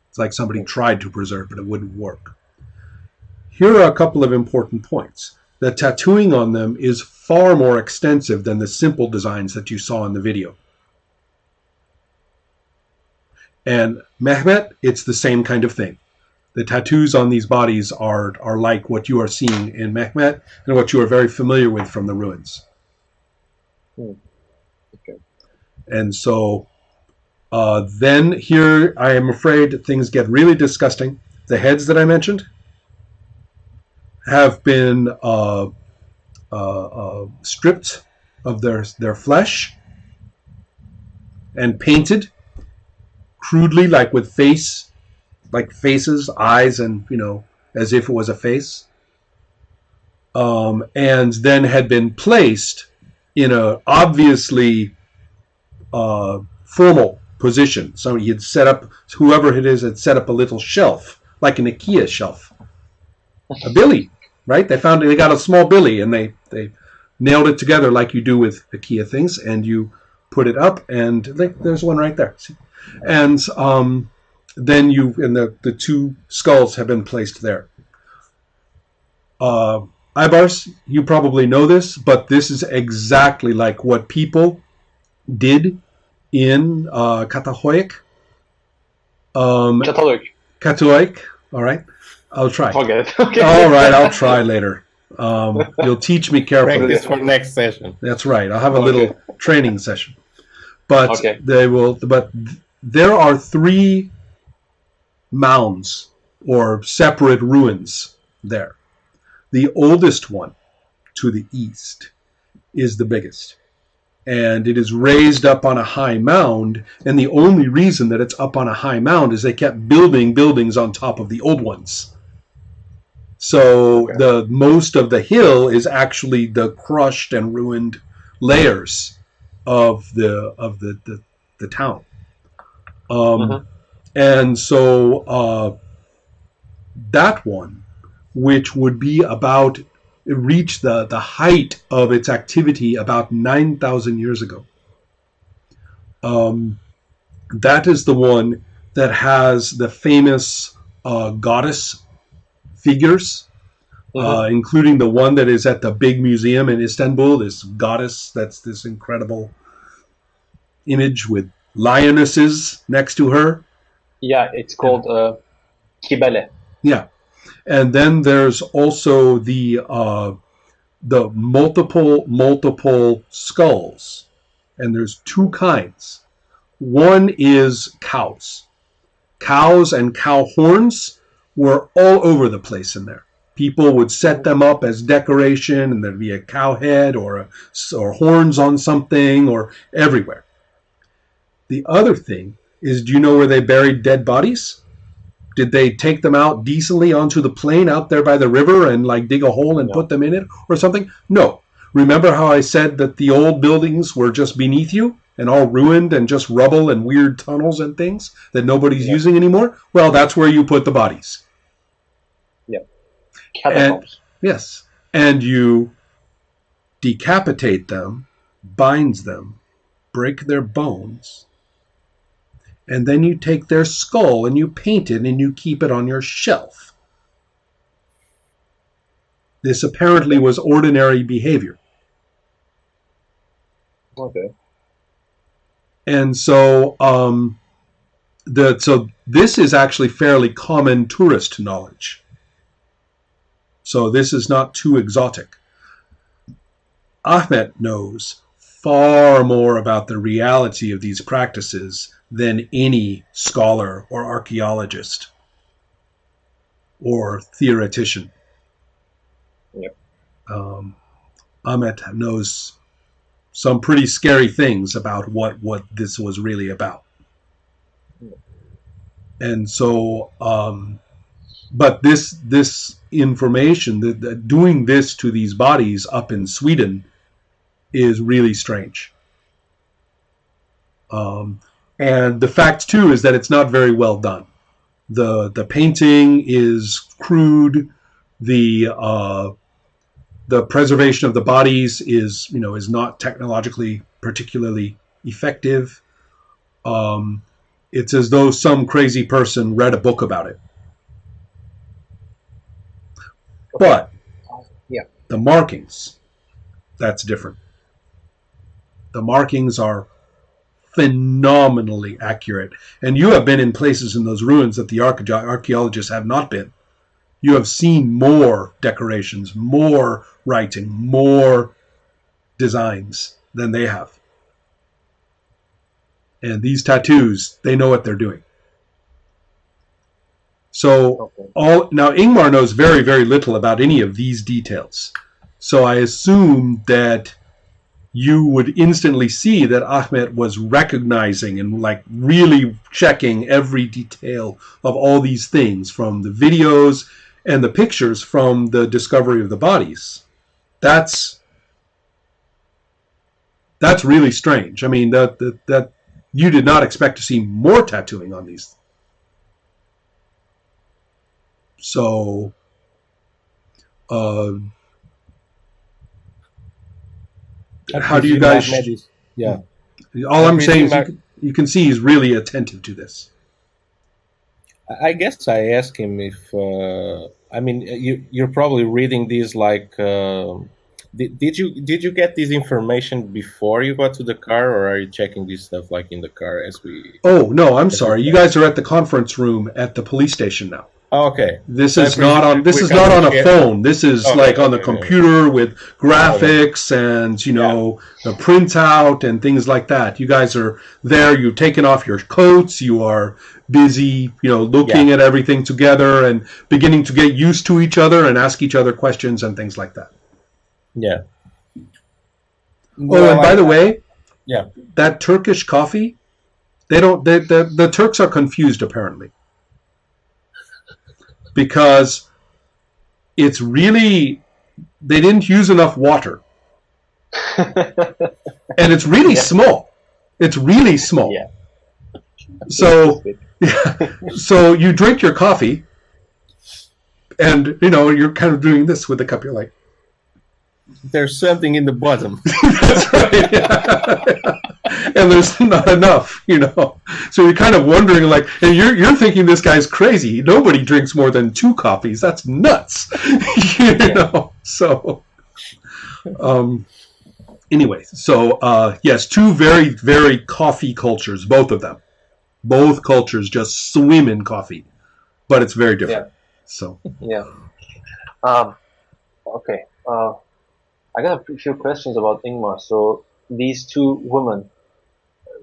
It's like somebody tried to preserve it, it wouldn't work. Here are a couple of important points. The tattooing on them is far more extensive than the simple designs that you saw in the video. And Mehmet, it's the same kind of thing. The tattoos on these bodies are like what you are seeing in Mehmet and what you are very familiar with from the ruins. Okay. And so then here, I am afraid things get really disgusting. The heads that I mentioned have been stripped of their flesh and painted crudely, like with faces, eyes, and as if it was a face, and then had been placed in a obviously formal position. Somebody had set up, whoever it is, had set up a little shelf, like an IKEA shelf, a billy, right? They got a small billy, and they nailed it together like you do with IKEA things, and you put it up, and there's one right there. See? And then the two skulls have been placed there. Ibars, you probably know this, but this is exactly like what people did in Katahoyek. Katahoyek, all right. I'll try. Okay. All right, I'll try later. You'll teach me carefully. Practice for next session. That's right. I'll have a little training session. But they will. But there are 3 mounds or separate ruins there. The oldest one to the east is the biggest. And it is raised up on a high mound. And the only reason that it's up on a high mound is they kept building buildings on top of the old ones. So the most of the hill is actually the crushed and ruined layers of the town. And so that one, which would be about, it reached the height of its activity about 9,000 years ago. That is the one that has the famous goddess figures, including the one that is at the big museum in Istanbul, this goddess, that's this incredible image with lionesses next to her. Yeah, it's called Kibele. Yeah. And then there's also the multiple skulls. And there's 2 kinds. One is cows. Cows and cow horns were all over the place in there. People would set them up as decoration, and there'd be a cow head or horns on something or everywhere. The other thing is, do you know where they buried dead bodies? Did they take them out decently onto the plain out there by the river and dig a hole and put them in it or something? No. Remember how I said that the old buildings were just beneath you and all ruined and just rubble and weird tunnels and things that nobody's using anymore? Well, that's where you put the bodies. Yeah. Catacombs. Yes. And you decapitate them, binds them, break their bones, and then you take their skull and you paint it and you keep it on your shelf. This apparently was ordinary behavior. Okay. And so, so this is actually fairly common tourist knowledge. So this is not too exotic. Ahmet knows far more about the reality of these practices than any scholar or archaeologist or theoretician. Yep. Ahmet knows some pretty scary things about what this was really about. And so, but this information, that doing this to these bodies up in Sweden is really strange. And the fact too is that it's not very well done. The painting is crude. The preservation of the bodies is not technologically particularly effective. It's as though some crazy person read a book about it. Okay. But yeah, the markings, that's different. The markings are phenomenally accurate. And you have been in places in those ruins that the archaeologists have not been. You have seen more decorations, more writing, more designs than they have. And these tattoos, they know what they're doing. So now Ingmar knows very, very little about any of these details. So I assume that you would instantly see that Ahmet was recognizing and really checking every detail of all these things from the videos and the pictures from the discovery of the bodies. That's really strange. I mean, that you did not expect to see more tattooing on these. So, how do you guys? Yeah. All I'm saying is you can see he's really attentive to this. I guess I asked him if you're probably reading these did you get this information before you got to the car, or are you checking this stuff in the car as we? Oh no, I'm sorry. You guys are at the conference room at the police station now. Oh, okay. This is not on a phone. This is on the computer with graphics and the printout and things like that. You guys are there. You've taken off your coats. You are busy, looking at everything together and beginning to get used to each other and ask each other questions and things like that. Yeah. And by the way, yeah, that Turkish coffee, the Turks are confused apparently. Because it's really, they didn't use enough water. And it's really small. It's really small. Yeah. So, so you drink your coffee and, you're kind of doing this with the cup. You're like, there's something in the bottom. That's right. Yeah. And there's not enough, So you're kind of wondering, and you're thinking this guy's crazy. Nobody drinks more than 2 coffees. That's nuts, So, anyway, so yes, 2 very, very coffee cultures, both of them. Both cultures just swim in coffee, but it's very different. Yeah. So yeah. Okay. I got a few questions about Ingmar. So these 2 women,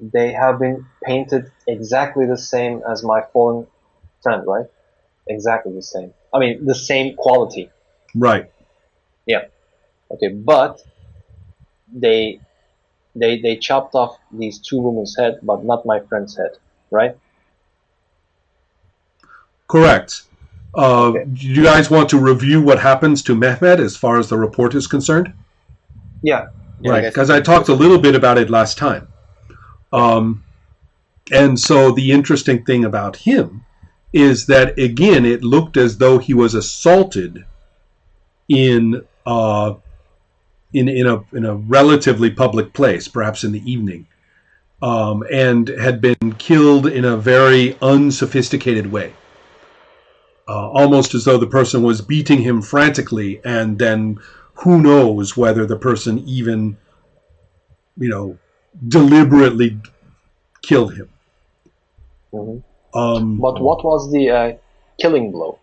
they have been painted exactly the same as my fallen friend, right? Exactly the same. I mean, the same quality. Right. Yeah. Okay, but they chopped off these 2 women's head, but not my friend's head, right? Correct. Okay. Do you guys want to review what happens to Mehmet as far as the report is concerned? Yeah. Right, because I talked a little bit about it last time. And so the interesting thing about him is that, again, it looked as though he was assaulted in a relatively public place, perhaps in the evening. and had been killed in a very unsophisticated way. Almost as though the person was beating him frantically, and then who knows whether the person even, deliberately killed him. Mm-hmm. But what was the killing blow?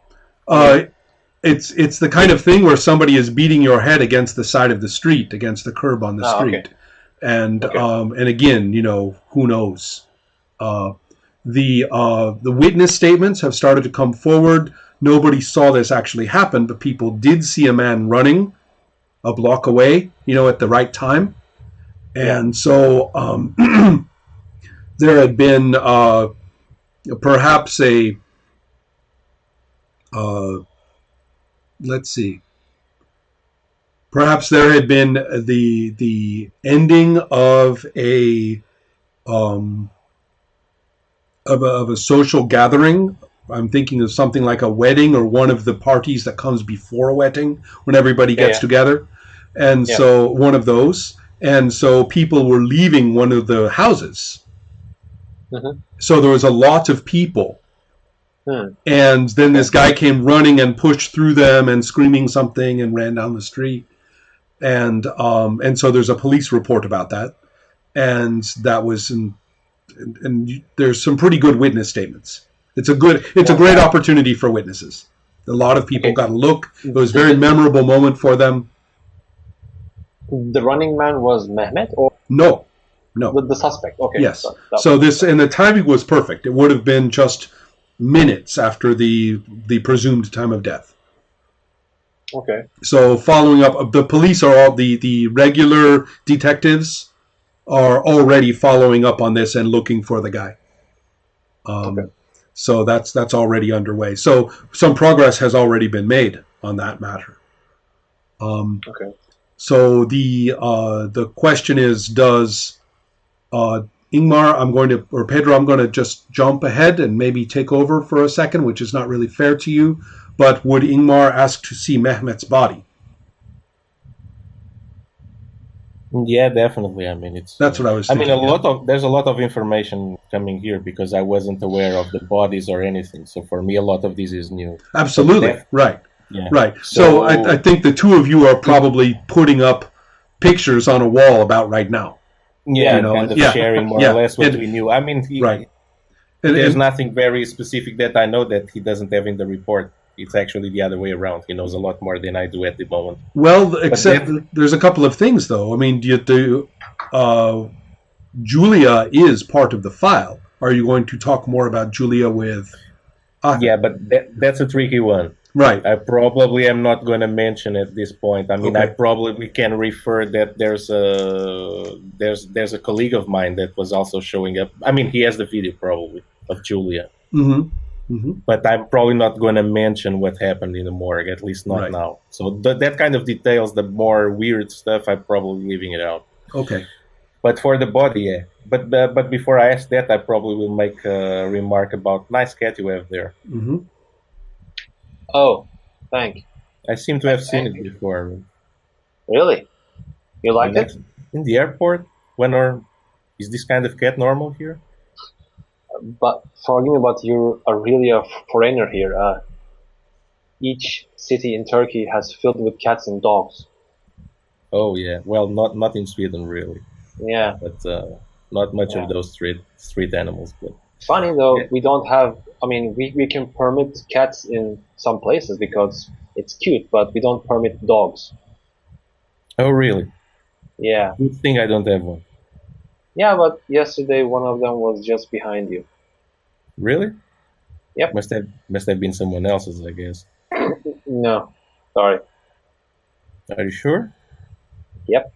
It's the kind of thing where somebody is beating your head against the side of the street, against the curb on the street. Okay. And again, who knows? The witness statements have started to come forward. Nobody saw this actually happen, but people did see a man running a block away, at the right time. And so there had been perhaps a let's see. Perhaps there had been the ending of a social gathering. I'm thinking of something like a wedding or one of the parties that comes before a wedding when everybody gets together. And so one of those. And so people were leaving one of the houses. Mm-hmm. So there was a lot of people. And then this guy came running and pushed through them and screaming something and ran down the street. And so there's a police report about that. And that was and there's some pretty good witness statements. It's a great opportunity for witnesses. A lot of people got a look. It was a very memorable moment for them. The running man was Mehmet, or no, the suspect. Okay. Yes. So this, and the timing was perfect. It would have been just minutes after the presumed time of death. Okay. So following up, the police are all the regular detectives are already following up on this and looking for the guy. So that's already underway. So some progress has already been made on that matter. Okay. So the question is, does Ingmar, Pedro, I'm going to just jump ahead and maybe take over for a second, which is not really fair to you. But would Ingmar ask to see Mehmet's body? Yeah, definitely. That's what I was thinking. There's a lot of information coming here because I wasn't aware of the bodies or anything. So for me, a lot of this is new. Absolutely. Right. Yeah. Right. So I think the two of you are probably putting up pictures on a wall about right now. Yeah, kind of sharing more or less what we knew. Right. There's nothing very specific that I know that he doesn't have in the report. It's actually the other way around. He knows a lot more than I do at the moment. Well, except there's a couple of things, though. Julia is part of the file. Are you going to talk more about Julia with... Yeah, but that's a tricky one. Right. I probably am not going to mention at this point. I probably can refer that there's a colleague of mine that was also showing up. He has the video probably of Julia. Mm-hmm. Mm-hmm. But I'm probably not going to mention what happened in the morgue, at least not now. So that kind of details, the more weird stuff, I'm probably leaving it out. Okay. But for the body, yeah. But before I ask that, I probably will make a remark about nice cat you have there. Mm-hmm. Oh, thank. I seem to have seen it before. Really? You liked it? In the airport? Is this kind of cat normal here? But forgive me, but you're really a foreigner here. Each city in Turkey has filled with cats and dogs. Oh yeah, well, not in Sweden really. Yeah. But not much of those street animals. But funny though, we don't have. We can permit cats in some places because it's cute, but we don't permit dogs. Oh really? Yeah. Good thing I don't have one. Yeah, but yesterday one of them was just behind you. Really? Yep. Must have been someone else's, I guess. No, sorry. Are you sure? Yep.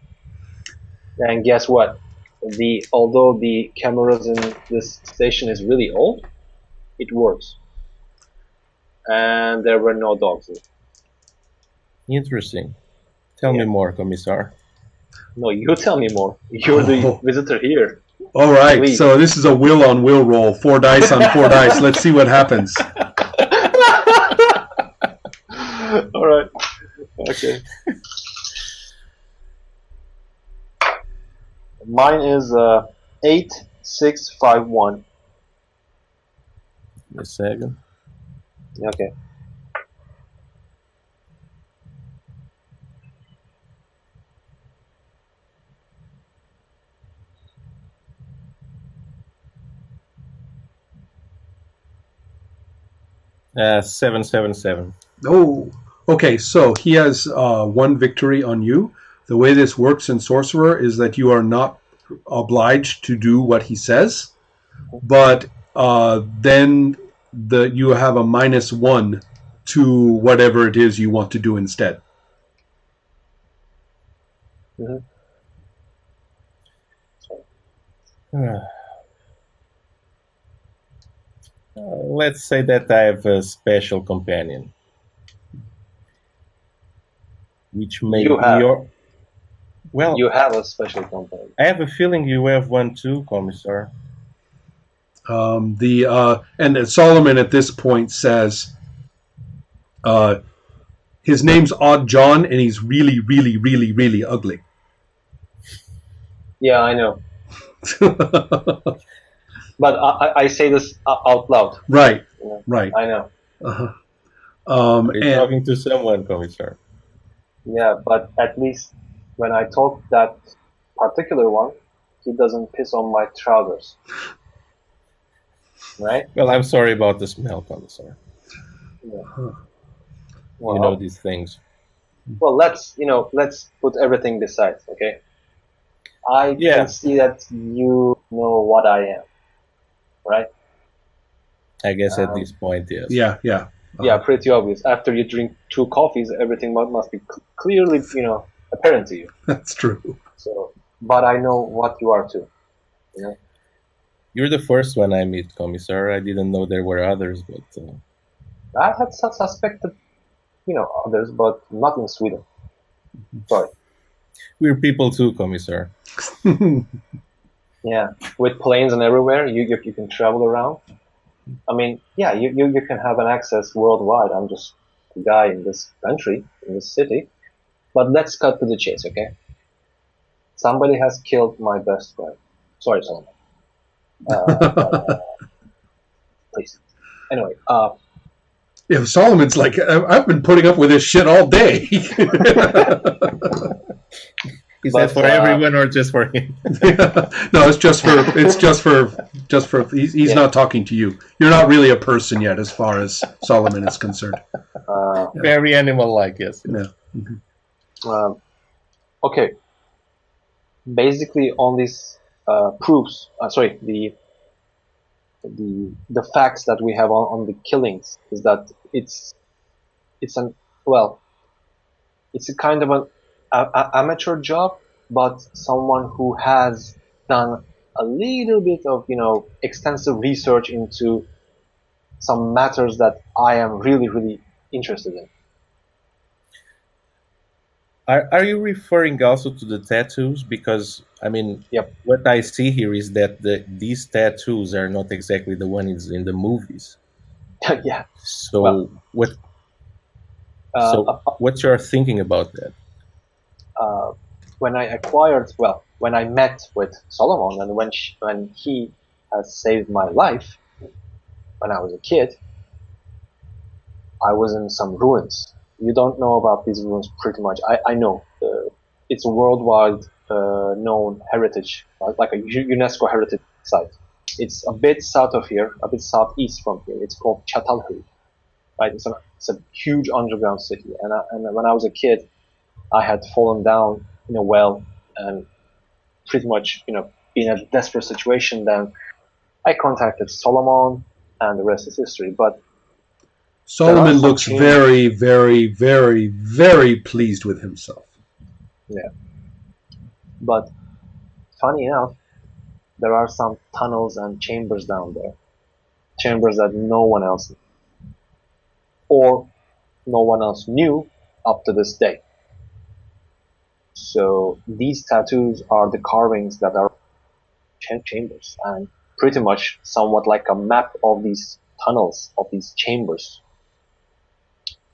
And guess what? Although the cameras in this station is really old, it works. And there were no dogs in it. Interesting. Tell me more, Commissar. No, you tell me more. You're the visitor here. All right, please. So this is a will-on-will roll. 4 dice on 4 dice. Let's see what happens. All right. Okay. Mine is 8651. A second. Okay. Uh, 777. Oh, okay. So he has one victory on you. The way this works in Sorcerer is that you are not obliged to do what he says, but then you have a -1 to whatever it is you want to do instead. Mhm. Let's say that I have a special companion, which may You be have. your. Well, You have a special company. I have a feeling you have one too, Commissar. And Solomon at this point says, his name's Odd John, and he's really, really, really, really ugly. Yeah, I know. But I say this out loud. Right, You know? right. I know. Uh-huh. Are you And talking to someone, Commissar? Yeah, but at least when I talk that particular one, he doesn't piss on my trousers. Right? Well, I'm sorry about the smell, Commissar. Yeah. You know these things. Well, let's put everything beside, okay? I Yeah. can see that you know what I am, right? I guess at this point, yes. yeah. Yeah, pretty obvious. After you drink 2 coffees, everything must be clearly, apparent to you. That's true. So, but I know what you are too. You know? You're the first one I meet, Commissar. I didn't know there were others, but I had suspected, others, but not in Sweden. Sorry. we're people too, Commissar. Yeah, with planes and everywhere, you can travel around. I mean, yeah, you can have an access worldwide. I'm just a guy in this country, in this city. But let's cut to the chase, okay? Somebody has killed my best friend. Sorry, Solomon. Please. Anyway, If Solomon's like, I've been putting up with this shit all day. Is But, that for everyone or just for him? No, it's just for. He's Yeah. not talking to you. You're not really a person yet, as far as Solomon is concerned. Very animal-like, yes. Yeah. Okay. Basically, on these proofs, the facts that we have on the killings is that it's a kind of an amateur job, but someone who has done a little bit of extensive research into some matters that I am really really interested in. Are you referring also to the tattoos? Because, I mean, Yep. what I see here is that these tattoos are not exactly the ones in the movies. Yeah. So Well, what's your thinking about that? When I met with Solomon, and when he has saved my life when I was a kid, I was in some ruins. You don't know about these ruins pretty much. I know. It's a worldwide known heritage, like a UNESCO heritage site. It's a bit south of here, a bit southeast from here. It's called Çatalhöyük, right? It's a huge underground city. And when I was a kid, I had fallen down in a well and pretty much, in a desperate situation. Then I contacted Solomon, and the rest is history. But Solomon looks very, very, very, very pleased with himself. Yeah. But funny enough, there are some tunnels and chambers down there. Chambers that no one else knew. Or no one else knew up to this day. So these tattoos are the carvings that are chambers, and pretty much somewhat like a map of these tunnels, of these chambers.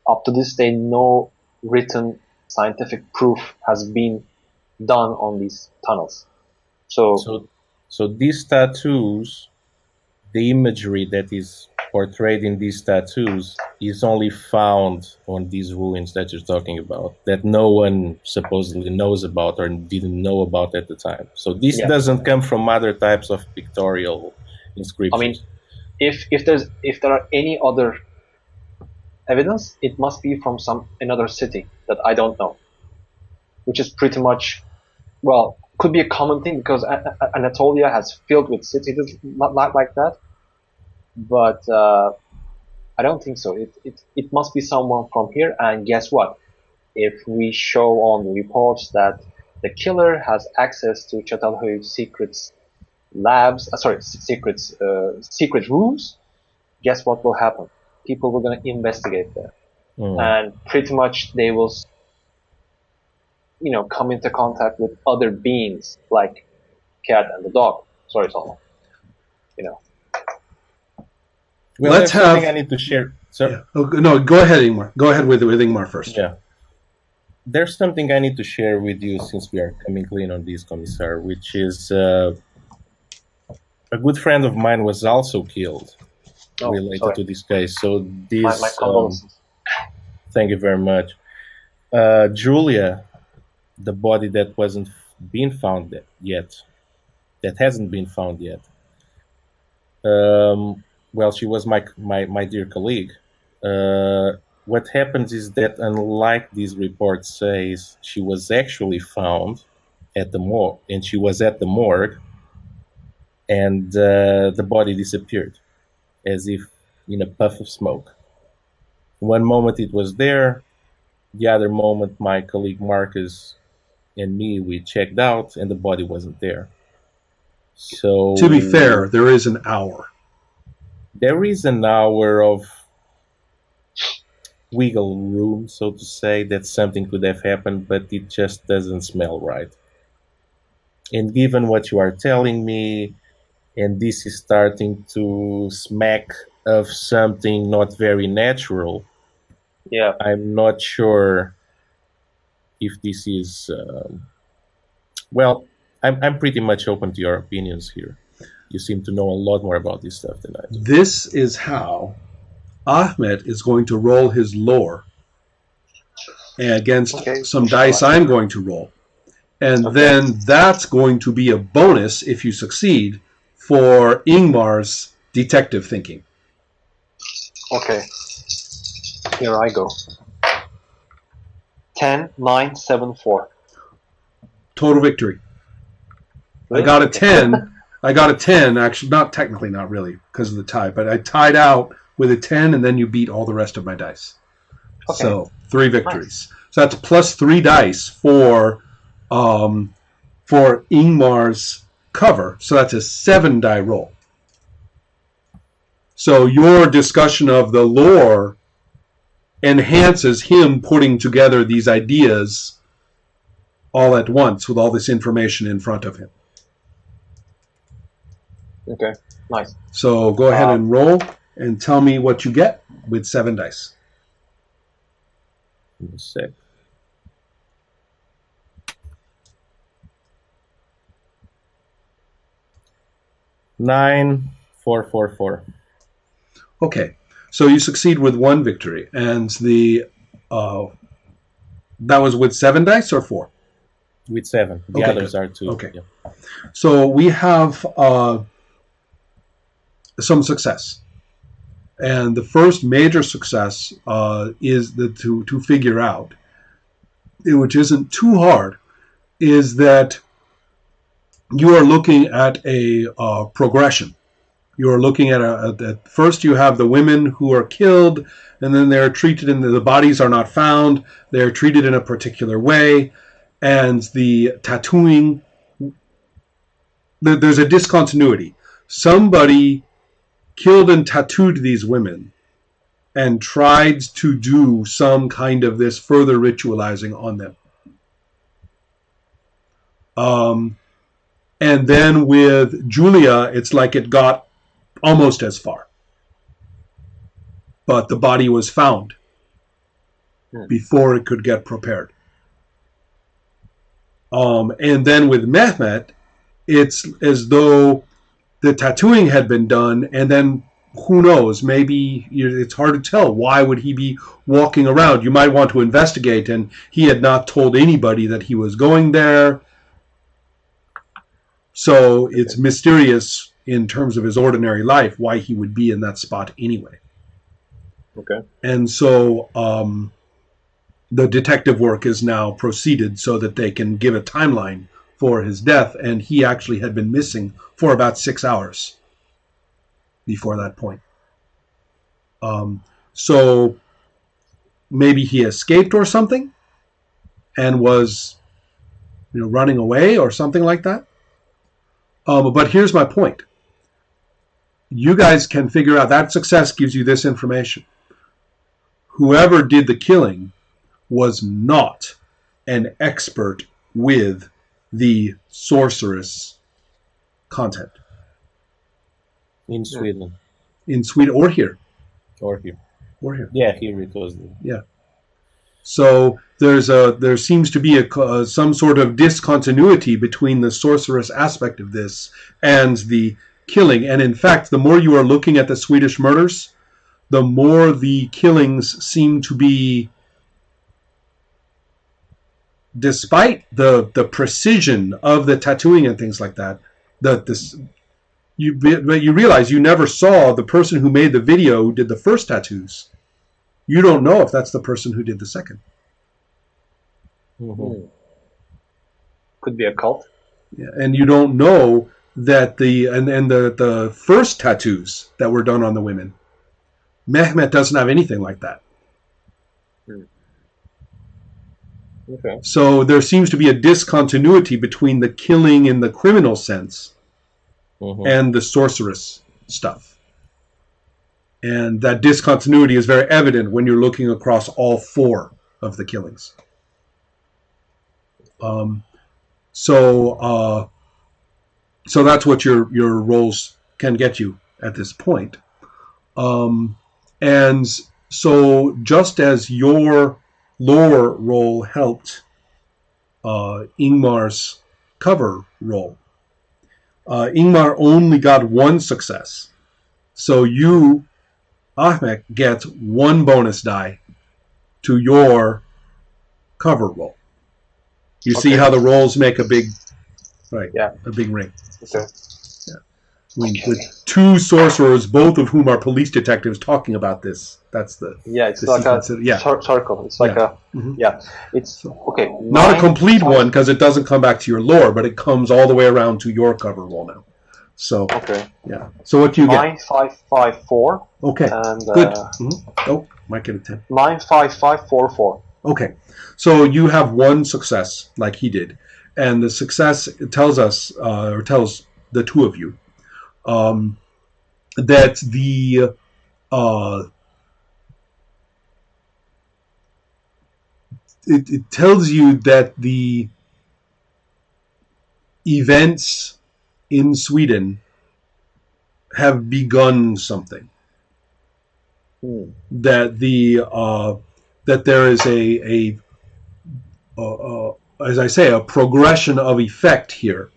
Up to this day, no written scientific proof has been done on these tunnels. So So these tattoos, the imagery that is portrayed in these tattoos is only found on these ruins that you're talking about, that no one supposedly knows about or didn't know about at the time. So this Yeah. doesn't come from other types of pictorial inscriptions. I mean, if there are any other evidence, it must be from another city that I don't know, which is pretty much, well, could be a common thing because Anatolia has filled with cities not like that, but I don't think so. It must be someone from here. And guess what? If we show on the reports that the killer has access to Çatalhöyük's secrets labs, secret rooms, guess what will happen? People were going to investigate there, and pretty much they will, come into contact with other beings like cat and the dog. Sorry, Solomon. Well, Let's there's something have- I need to share. So, Yeah. Oh, no, go ahead, Ingmar. Go ahead with Ingmar first. yeah. There's something I need to share with you since we are coming clean on this, Commissar, which is a good friend of mine was also killed related sorry. to this case. So this, My condolences. thank you very much. Julia, the body that wasn't been found yet, that hasn't been found yet. Well, she was my dear colleague. What happens is that, unlike these reports says, she was actually found at the morgue, and she was at the morgue, and the body disappeared, as if in a puff of smoke. One moment it was there, the other moment my colleague Marcus and me, we checked out, and the body wasn't there. So, To be fair, there is an hour. there is an hour of wiggle room, so to say, that something could have happened, but it just doesn't smell right. And given what you are telling me, and this is starting to smack of something not very natural, Yeah. I'm not sure if this is. Well, I'm pretty much open to your opinions here. You seem to know a lot more about this stuff than I do. This is how Ahmed is going to roll his lore against some dice I'm going to roll. And then that's going to be a bonus if you succeed for Ingmar's detective thinking. Okay. Here I go. 10, 9, 7, 4. Total victory. I got a 10. I got a 10, actually, not technically, not really, because of the tie, but I tied out with a 10, and then you beat all the rest of my dice. Okay. So 3 victories. Nice. So that's plus 3 dice for Ingmar's cover. So that's a 7 die roll. So your discussion of the lore enhances him putting together these ideas all at once with all this information in front of him. Okay, nice. So go ahead and roll and tell me what you get with 7 dice. Give me a sec. Nine, 4, 4, 4. Okay, so you succeed with 1 victory, and the that was with 7 dice or 4? With 7. The Okay, others good. are 2. Okay. Yeah. So we have some success, and the first major success is to figure out, which isn't too hard, is that you are looking at a progression. You are looking at first you have the women who are killed, and then they're treated the bodies are not found. They're treated in a particular way, and the tattooing. There's a discontinuity. Somebody killed and tattooed these women, and tried to do some kind of this further ritualizing on them. And then with Julia, it's like it got almost as far. But the body was found before it could get prepared. And then with Mehmet, it's as though the tattooing had been done, and then who knows, maybe it's hard to tell. Why would he be walking around? You might want to investigate, and he had not told anybody that he was going there. So it's mysterious in terms of his ordinary life why he would be in that spot anyway. Okay. And so the detective work is now proceeded so that they can give a timeline for his death, and he actually had been missing for about 6 hours before that point. So maybe he escaped or something and was running away or something like that. But here's my point. You guys can figure out that success gives you this information. Whoever did the killing was not an expert with the sorceress content. In Sweden. In Sweden or here. Or here. Or here. Yeah, here it was. Yeah. So there seems to be some sort of discontinuity between the sorceress aspect of this and the killing. And in fact, the more you are looking at the Swedish murders, the more the killings seem to be, despite the precision of the tattooing and things like that, but you realize you never saw the person who made the video who did the first tattoos. You don't know if that's the person who did the second. Mm-hmm. Could be a cult. Yeah, and you don't know that the first tattoos that were done on the women, Mehmet doesn't have anything like that. Okay. So there seems to be a discontinuity between the killing in the criminal sense and the sorceress stuff. And that discontinuity is very evident when you're looking across all 4 of the killings. So that's what your roles can get you at this point. And so just as your lore roll helped Ingmar's cover roll, Ingmar only got 1 success. So you, Ahmed, get 1 bonus die to your cover roll. You see how the rolls make a big, a big ring. Okay. Yeah. With 2 sorcerers, both of whom are police detectives, talking about this. That's the it's like a circle. It's like It's okay. Not a complete one because it doesn't come back to your lore, but it comes all the way around to your cover roll now. So yeah. So what do you get? 9554. Okay. And good. Oh, might get a 10. 95544. Okay. So you have 1 success, like he did, and the success tells us, or tells the 2 of you, that the it tells you that the events in Sweden have begun something. That that there is a as I say, a progression of effect here.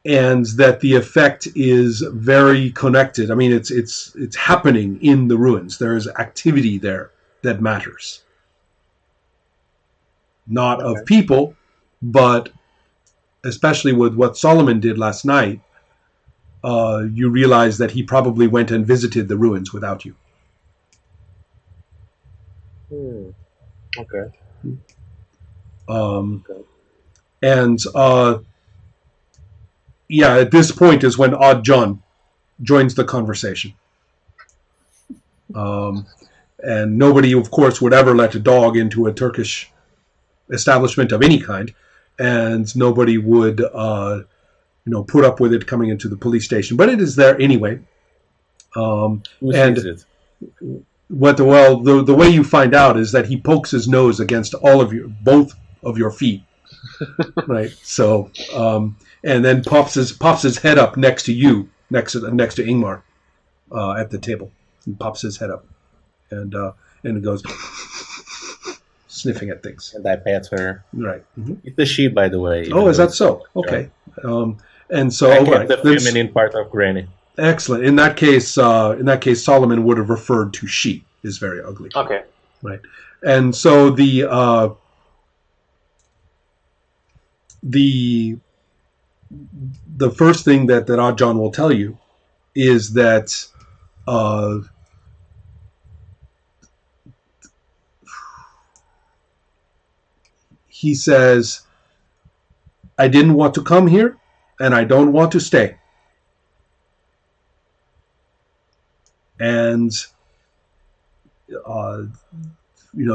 And that the effect is very connected. I mean, it's happening in the ruins. There is activity there that matters. Not of people, but especially with what Solomon did last night, you realize that he probably went and visited the ruins without you. Okay. And at this point is when Odd John joins the conversation. And nobody, of course, would ever let a dog into a Turkish establishment of any kind, and nobody would, put up with it coming into the police station. But it is there anyway. Who sees it? The way you find out is that he pokes his nose against both of your feet, right? So, and then pops his head up next to you, next to Ingmar, at the table. He pops his head up, and it goes. sniffing at things. And I pet her. Right. It's a she, by the way. Oh, is that so? Yeah. Okay. And so, I all kept right. the Then feminine part of Granny. excellent. In that case, Solomon would have referred to she is very ugly. Okay. Right. And so the first thing that Oddjohn will tell you is that he says, I didn't want to come here, and I don't want to stay. And,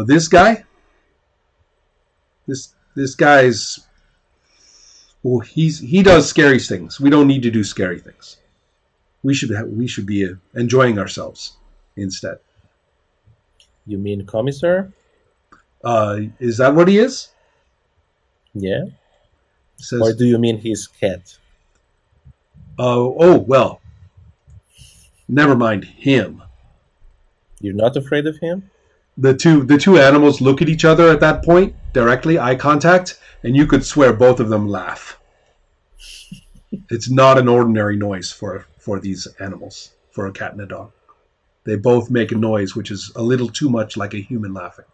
this guy, this guy's, well, he does scary things. We don't need to do scary things. We should be enjoying ourselves instead. You mean Commissar? Is that what he is? Yeah. Says, Or do you mean his cat? well, never mind him. You're not afraid of him? The two animals look at each other at that point, directly, eye contact, and you could swear both of them laugh. It's not an ordinary noise for these animals, for a cat and a dog. They both make a noise which is a little too much like a human laughing.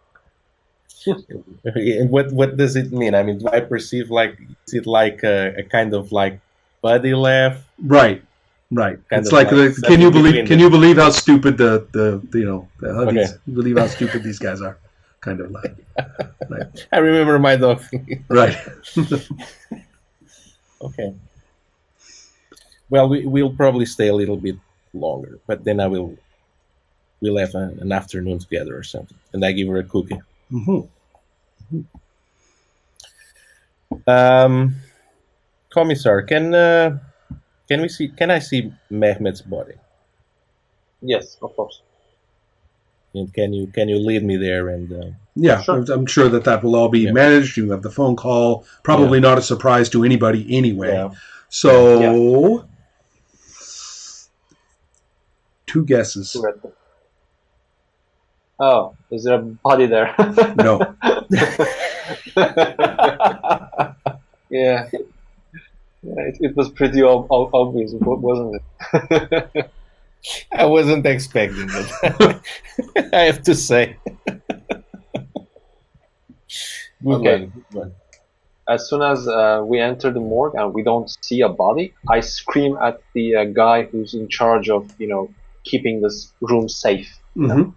And what does it mean? I mean, do I perceive is it like a kind of like buddy laugh? Right. Kind It's of like like can you something believe believe how stupid Okay. believe how stupid these guys are? Kind of laugh. Right. I remember my dog. Right. Okay. Well, we'll probably stay a little bit longer, but then we'll have an afternoon together or something, and I give her a cookie. Mm-hmm. Commissar, can I see Mehmet's body? Yes, of course. And can you lead me there? And Yeah, Sure. I'm sure that will all be Yeah. managed. You have the phone call. Probably not a surprise to anybody anyway. yeah, So, 2 guesses. Oh, is there a body there? No. Yeah. It was pretty obvious, wasn't it? I wasn't expecting it. I have to say. Okay. Good one. As soon as we enter the morgue and we don't see a body, I scream at the guy who's in charge of, keeping this room safe. Well,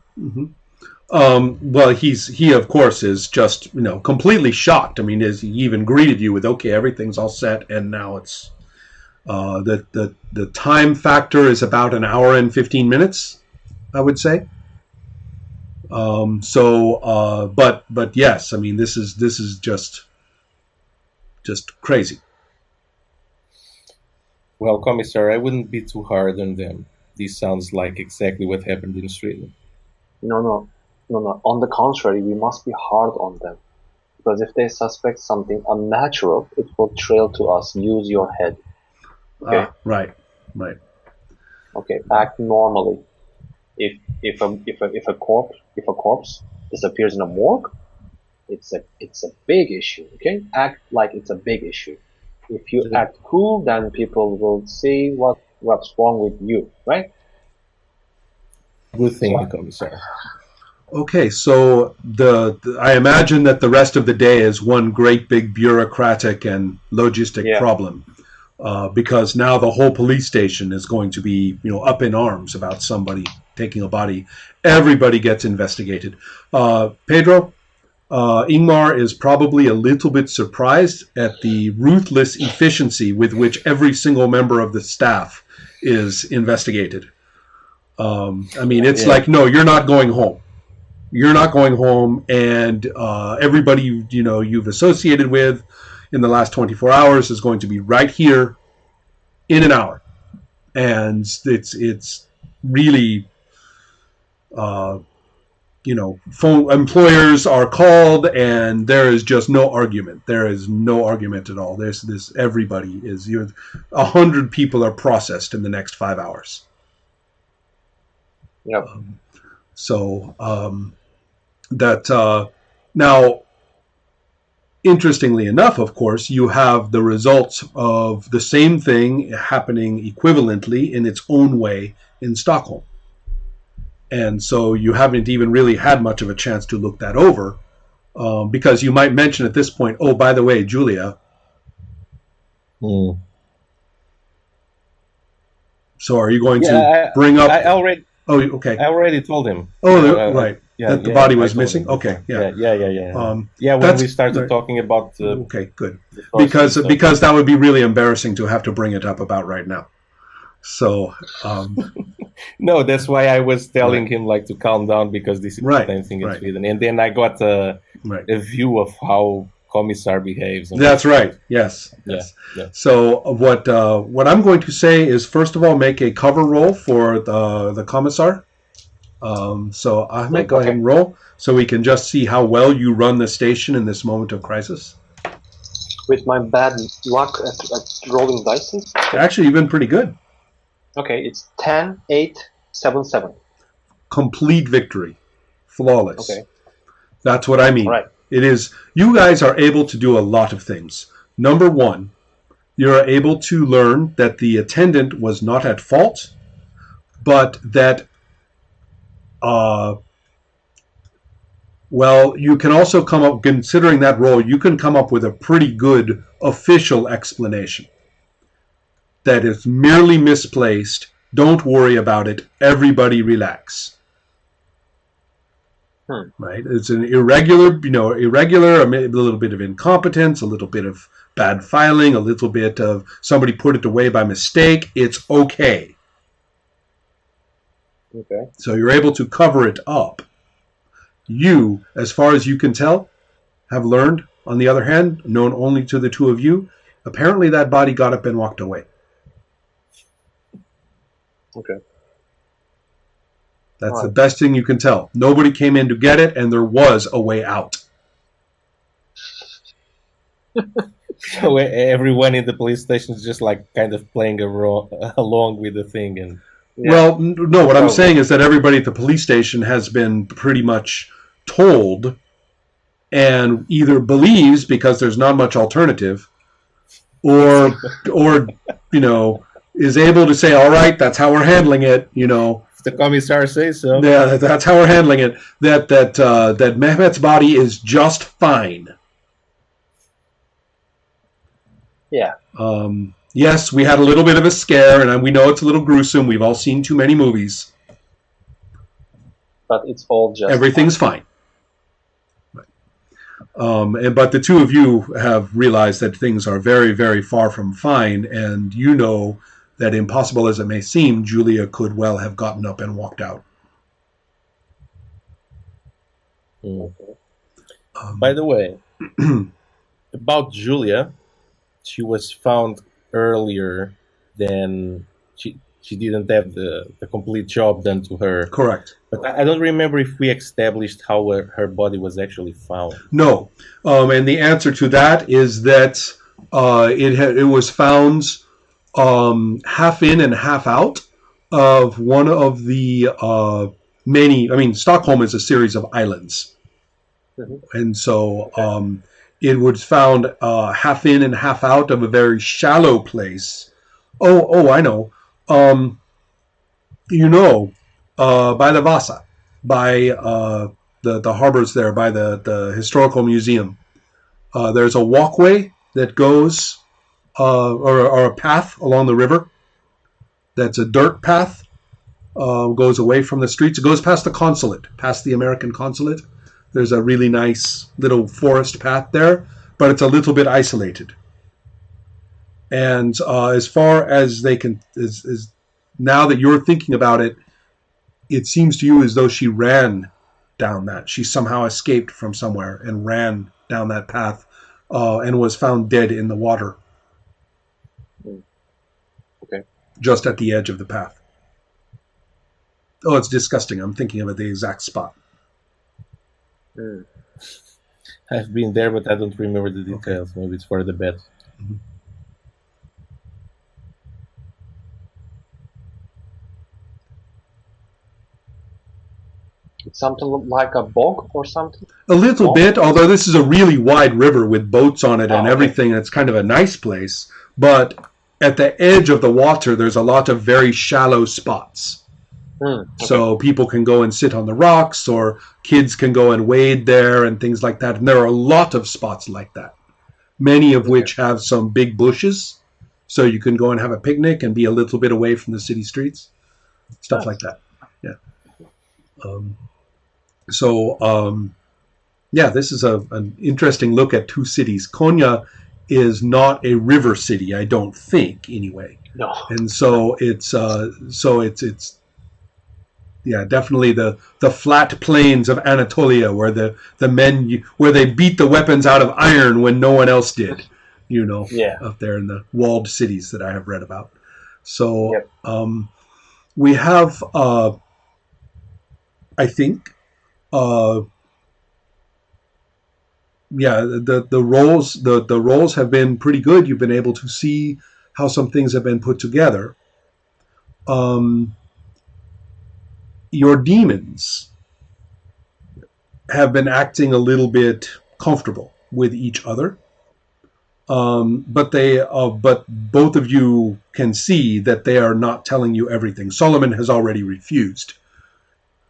he of course is just completely shocked. I mean, he even greeted you with, "Okay, everything's all set," and now it's the time factor is about an hour and 15 minutes, I would say. But yes, I mean, this is just crazy. Well, Commissar, I wouldn't be too hard on them. This sounds like exactly what happened in Sweden. No. On the contrary, we must be hard on them. Because if they suspect something unnatural, it will trail to us. Use your head. Okay. Right. Okay. Act normally. If a corpse disappears in a morgue, it's a big issue. Okay. Act like it's a big issue. If you act cool, then people will see what's wrong with you, right? Good thing, Commissar. Okay, so I imagine that the rest of the day is one great big bureaucratic and logistic problem, because now the whole police station is going to be up in arms about somebody taking a body. Everybody gets investigated. Pedro, Ingmar is probably a little bit surprised at the ruthless efficiency with which every single member of the staff is investigated. I mean, it's like, no, you're not going home. You're not going home, and everybody you've associated with in the last 24 hours is going to be right here in an hour, and it's really phone employers are called, and there is just no argument. There is no argument at all. Everybody is 100 people are processed in the next 5 hours. Yep. So Now, interestingly enough, of course, you have the results of the same thing happening equivalently in its own way in Stockholm. And so you haven't even really had much of a chance to look that over, because you might mention at this point, oh, by the way, Julia. So are you going to bring up? I already. Oh, okay. I already told him. Oh, right. Yeah, that the body was missing. Okay, yeah. Yeah. When we started talking about. Okay, good. Because that would be really embarrassing to have to bring it up about right now. So. No, that's why I was telling him like to calm down, because this is the same thing in Sweden, and then I got a view of how Commissar behaves. That's right. Yes. Yeah. So what I'm going to say is, first of all, make a cover roll for the Commissar. So Ahmed, go ahead and roll, so we can just see how well you run the station in this moment of crisis. With my bad luck at rolling dice? Actually, you've been pretty good. Okay, it's 10, 8, 7, 7. Complete victory. Flawless. Okay. That's what I mean. Right. It is, you guys are able to do a lot of things. Number one, you're able to learn that the attendant was not at fault, but that, you can also come up, considering that role, you can come up with a pretty good official explanation. That is merely misplaced. Don't worry about it. Everybody relax. Right? It's an irregular, a little bit of incompetence, a little bit of bad filing, a little bit of somebody put it away by mistake. It's okay. Okay. So you're able to cover it up. You, as far as you can tell, have learned, on the other hand, known only to the two of you, apparently that body got up and walked away. Okay. That's the best thing you can tell. Nobody came in to get it, and there was a way out. So everyone in the police station is just like kind of playing along with the thing. And well, no, what I'm saying is that everybody at the police station has been pretty much told, and either believes because there's not much alternative, or is able to say, all right, that's how we're handling it, If the commissar says so. Yeah, that's how we're handling it. That Mehmet's body is just fine. Yeah. Yes, we had a little bit of a scare, and we know it's a little gruesome. We've all seen too many movies. But it's all just everything's fine. But the two of you have realized that things are very, very far from fine, and you know that, impossible as it may seem, Julia could well have gotten up and walked out. By the way, about Julia, she was found earlier than she didn't have the complete job done to her. Correct. But I don't remember if we established how her body was actually found. No. And the answer to that is that it was found half in and half out of one of the many. Stockholm is a series of islands. Mm-hmm. And so it was found half in and half out of a very shallow place. Oh, I know. By the Vasa, by the harbors there, by the historical museum. There's a walkway that goes, or a path along the river. That's a dirt path. Goes away from the streets. It goes past the consulate, past the American consulate. There's a really nice little forest path there, but it's a little bit isolated. And as far as they can, is now that you're thinking about it, it seems to you as though she ran down that. She somehow escaped from somewhere and ran down that path, and was found dead in the water. Okay. Just at the edge of the path. Oh, it's disgusting. I'm thinking of the exact spot. I've been there, but I don't remember the details. Okay. Maybe it's for the best. Mm-hmm. It's something like a bog or something. A little Bog? bit, although this is a really wide river with boats on it and Oh, okay. everything. It's kind of a nice place. But at the edge of the water, there's a lot of very shallow spots. Okay. So people can go and sit on the rocks, or kids can go and wade there and things like that. And there are a lot of spots like that, many of which have some big bushes. So you can go and have a picnic and be a little bit away from the city streets. Stuff like that. Yeah. This is an interesting look at two cities. Konya is not a river city, I don't think, anyway. No. And so it's definitely the flat plains of Anatolia, where the men where they beat the weapons out of iron when no one else did. Up there in the walled cities that I have read about. So we have, I think, the roles have been pretty good. You've been able to see how some things have been put together. Your demons have been acting a little bit comfortable with each other. But both of you can see that they are not telling you everything. Solomon has already refused,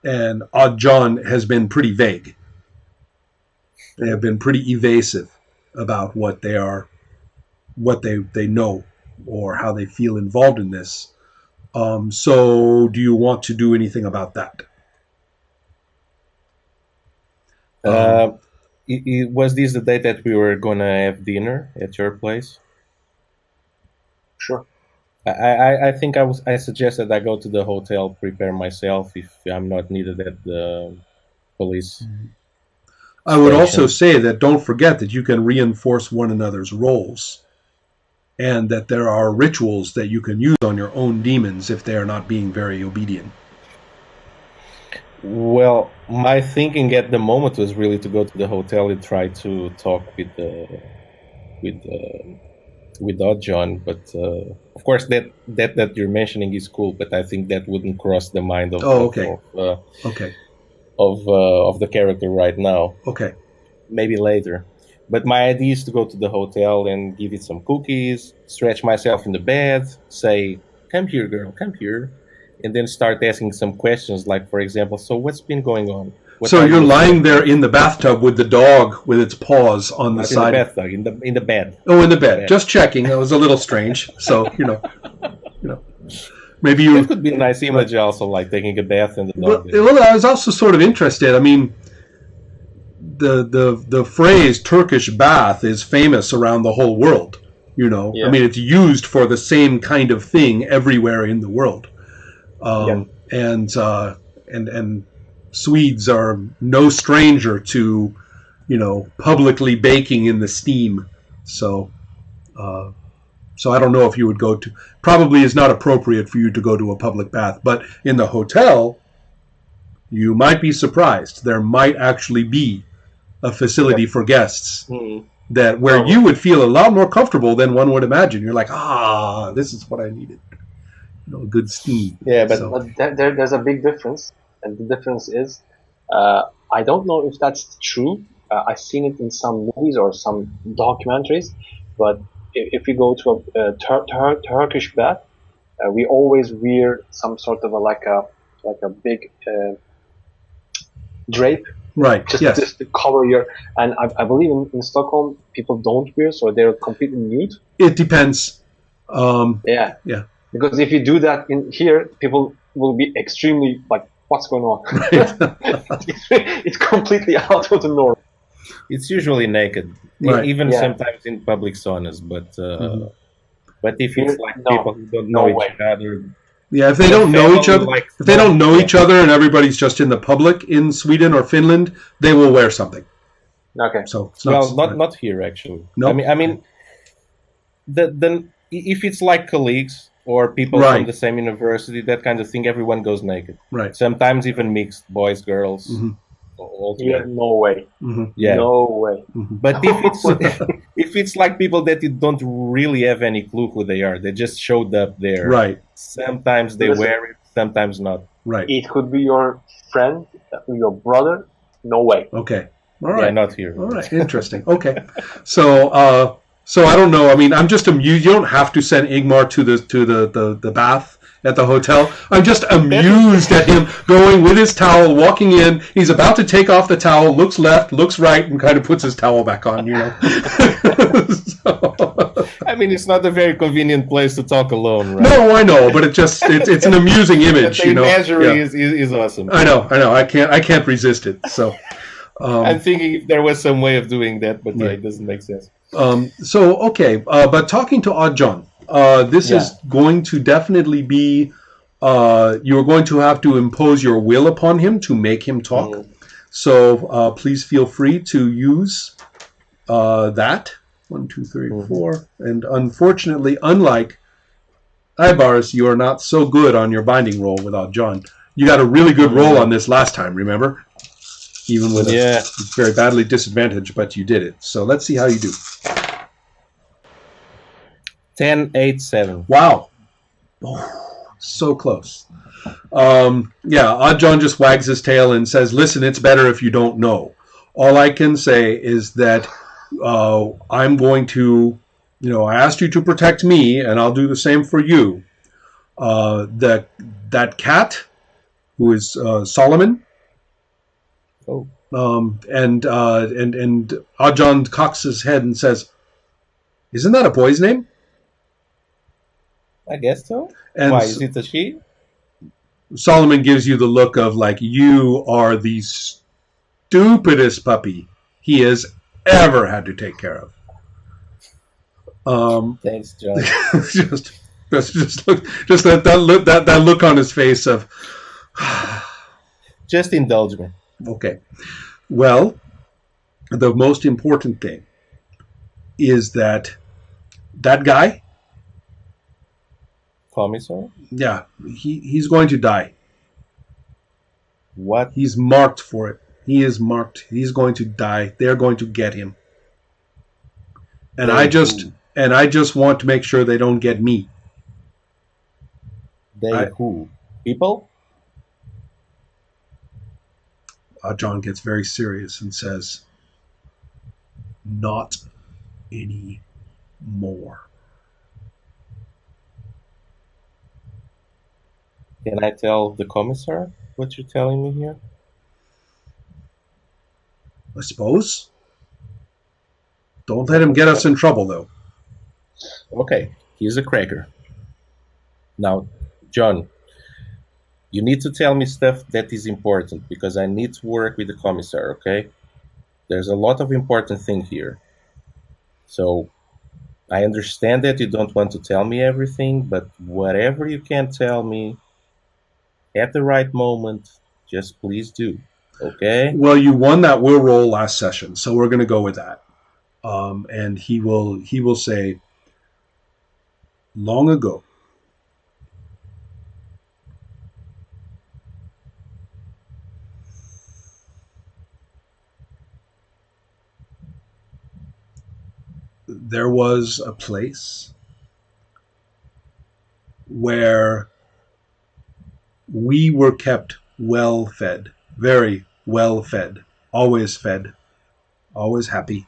and Odd John has been pretty vague. They have been pretty evasive about what they know or how they feel involved in this. So do you want to do anything about that? Was this the day that we were going to have dinner at your place? Sure. I think I suggested I go to the hotel, prepare myself if I'm not needed at the police. I would also say that don't forget that you can reinforce one another's roles, and that there are rituals that you can use on your own demons if they are not being very obedient. Well, my thinking at the moment was really to go to the hotel and try to talk with Odd John, but of course that you're mentioning is cool, but I think that wouldn't cross the mind of of the character right now. Okay. Maybe later. But my idea is to go to the hotel and give it some cookies, stretch myself in the bed, say, "Come here, girl, come here," and then start asking some questions, like, for example, "So what's been going on?" So you're lying there in the bathtub with the dog with its paws on the side. In the bathtub, in the bed. Oh, in the bed. Just checking. That was a little strange. So maybe you. It could be a nice image, also, like taking a bath in the dog. Well, I was also sort of interested. I mean, the phrase Turkish bath is famous around the whole world. I mean, it's used for the same kind of thing everywhere in the world. And Swedes are no stranger to, publicly baking in the steam. So I don't know if you would go to. Probably is not appropriate for you to go to a public bath, but in the hotel, you might be surprised. There might actually be a facility for guests that where you would feel a lot more comfortable than one would imagine. You're like, this is what I needed. Good steam. Yeah, but there's a big difference, and the difference is, I don't know if that's true. I've seen it in some movies or some documentaries, but if we go to a Turkish bath, we always wear some sort of a big drape, right? Just to cover your. And I believe in Stockholm people don't wear, so they're completely nude. It depends. Yeah. Because if you do that in here, people will be extremely like, "What's going on?" It's completely out of the norm. It's usually naked, even sometimes in public saunas. But if it's like people who don't know each other, if they don't know each other, each other, and everybody's just in the public in Sweden or Finland, they will wear something. Okay. So it's not here actually. No, I mean, if it's like colleagues or people from the same university, that kind of thing, everyone goes naked. Right. Sometimes even mixed, boys, girls. All together. No way. Yeah. No way. But if it's like people that you don't really have any clue who they are, they just showed up there. Right. Sometimes they wear it, sometimes not. Right. It could be your friend, your brother. No way. Okay. All Yeah, right. not here. All right. Interesting. Okay. So so I don't know. I mean, I'm just amused. You don't have to send Ingmar to the bath at the hotel. I'm just amused at him going with his towel, walking in. He's about to take off the towel, looks left, looks right, and kind of puts his towel back on. So, I mean, it's not a very convenient place to talk alone, right? no, I know, but it's an amusing image. The imagery is awesome. I know. I can't resist it. So. I'm thinking if there was some way of doing that, but yeah, Right. it doesn't make sense. So okay, but talking to Odd John, this is going to definitely be. You're going to have to impose your will upon him to make him talk. So please feel free to use that. 1, 2, 3, 4. And unfortunately, unlike Ibarus, you are not so good on your binding roll with Odd John. You got a really good roll on this last time, remember? Even with a very badly disadvantaged, but you did it. So let's see how you do. 10, 8, 7. Wow. Oh, so close. Odd John just wags his tail and says, listen, it's better if you don't know. All I can say is that I'm going to, I asked you to protect me, and I'll do the same for you. That cat, who is Solomon, and Odd John cocks his head and says, isn't that a boy's name? I guess so. And why, is it a she? Solomon gives you the look of like, you are the stupidest puppy he has ever had to take care of. Thanks, John. just that look on his face of just indulge me. Okay. Well, the most important thing is that guy, Commissar? yeah, he's going to die. What? He's marked for it. He is marked. He's going to die. They're going to get him. And I just want to make sure they don't get me. Who? People? John gets very serious and says, not any more. Can I tell the commissar what you're telling me here? I suppose. Don't let him get us in trouble, though. Okay, here's a cracker. Now, John, you need to tell me stuff that is important because I need to work with the commissar, okay? There's a lot of important things here. So, I understand that you don't want to tell me everything, but whatever you can tell me at the right moment, just please do, okay? Well, you won that will roll last session, so we're going to go with that. And he will say, long ago, there was a place where we were kept well fed, very well fed, always happy.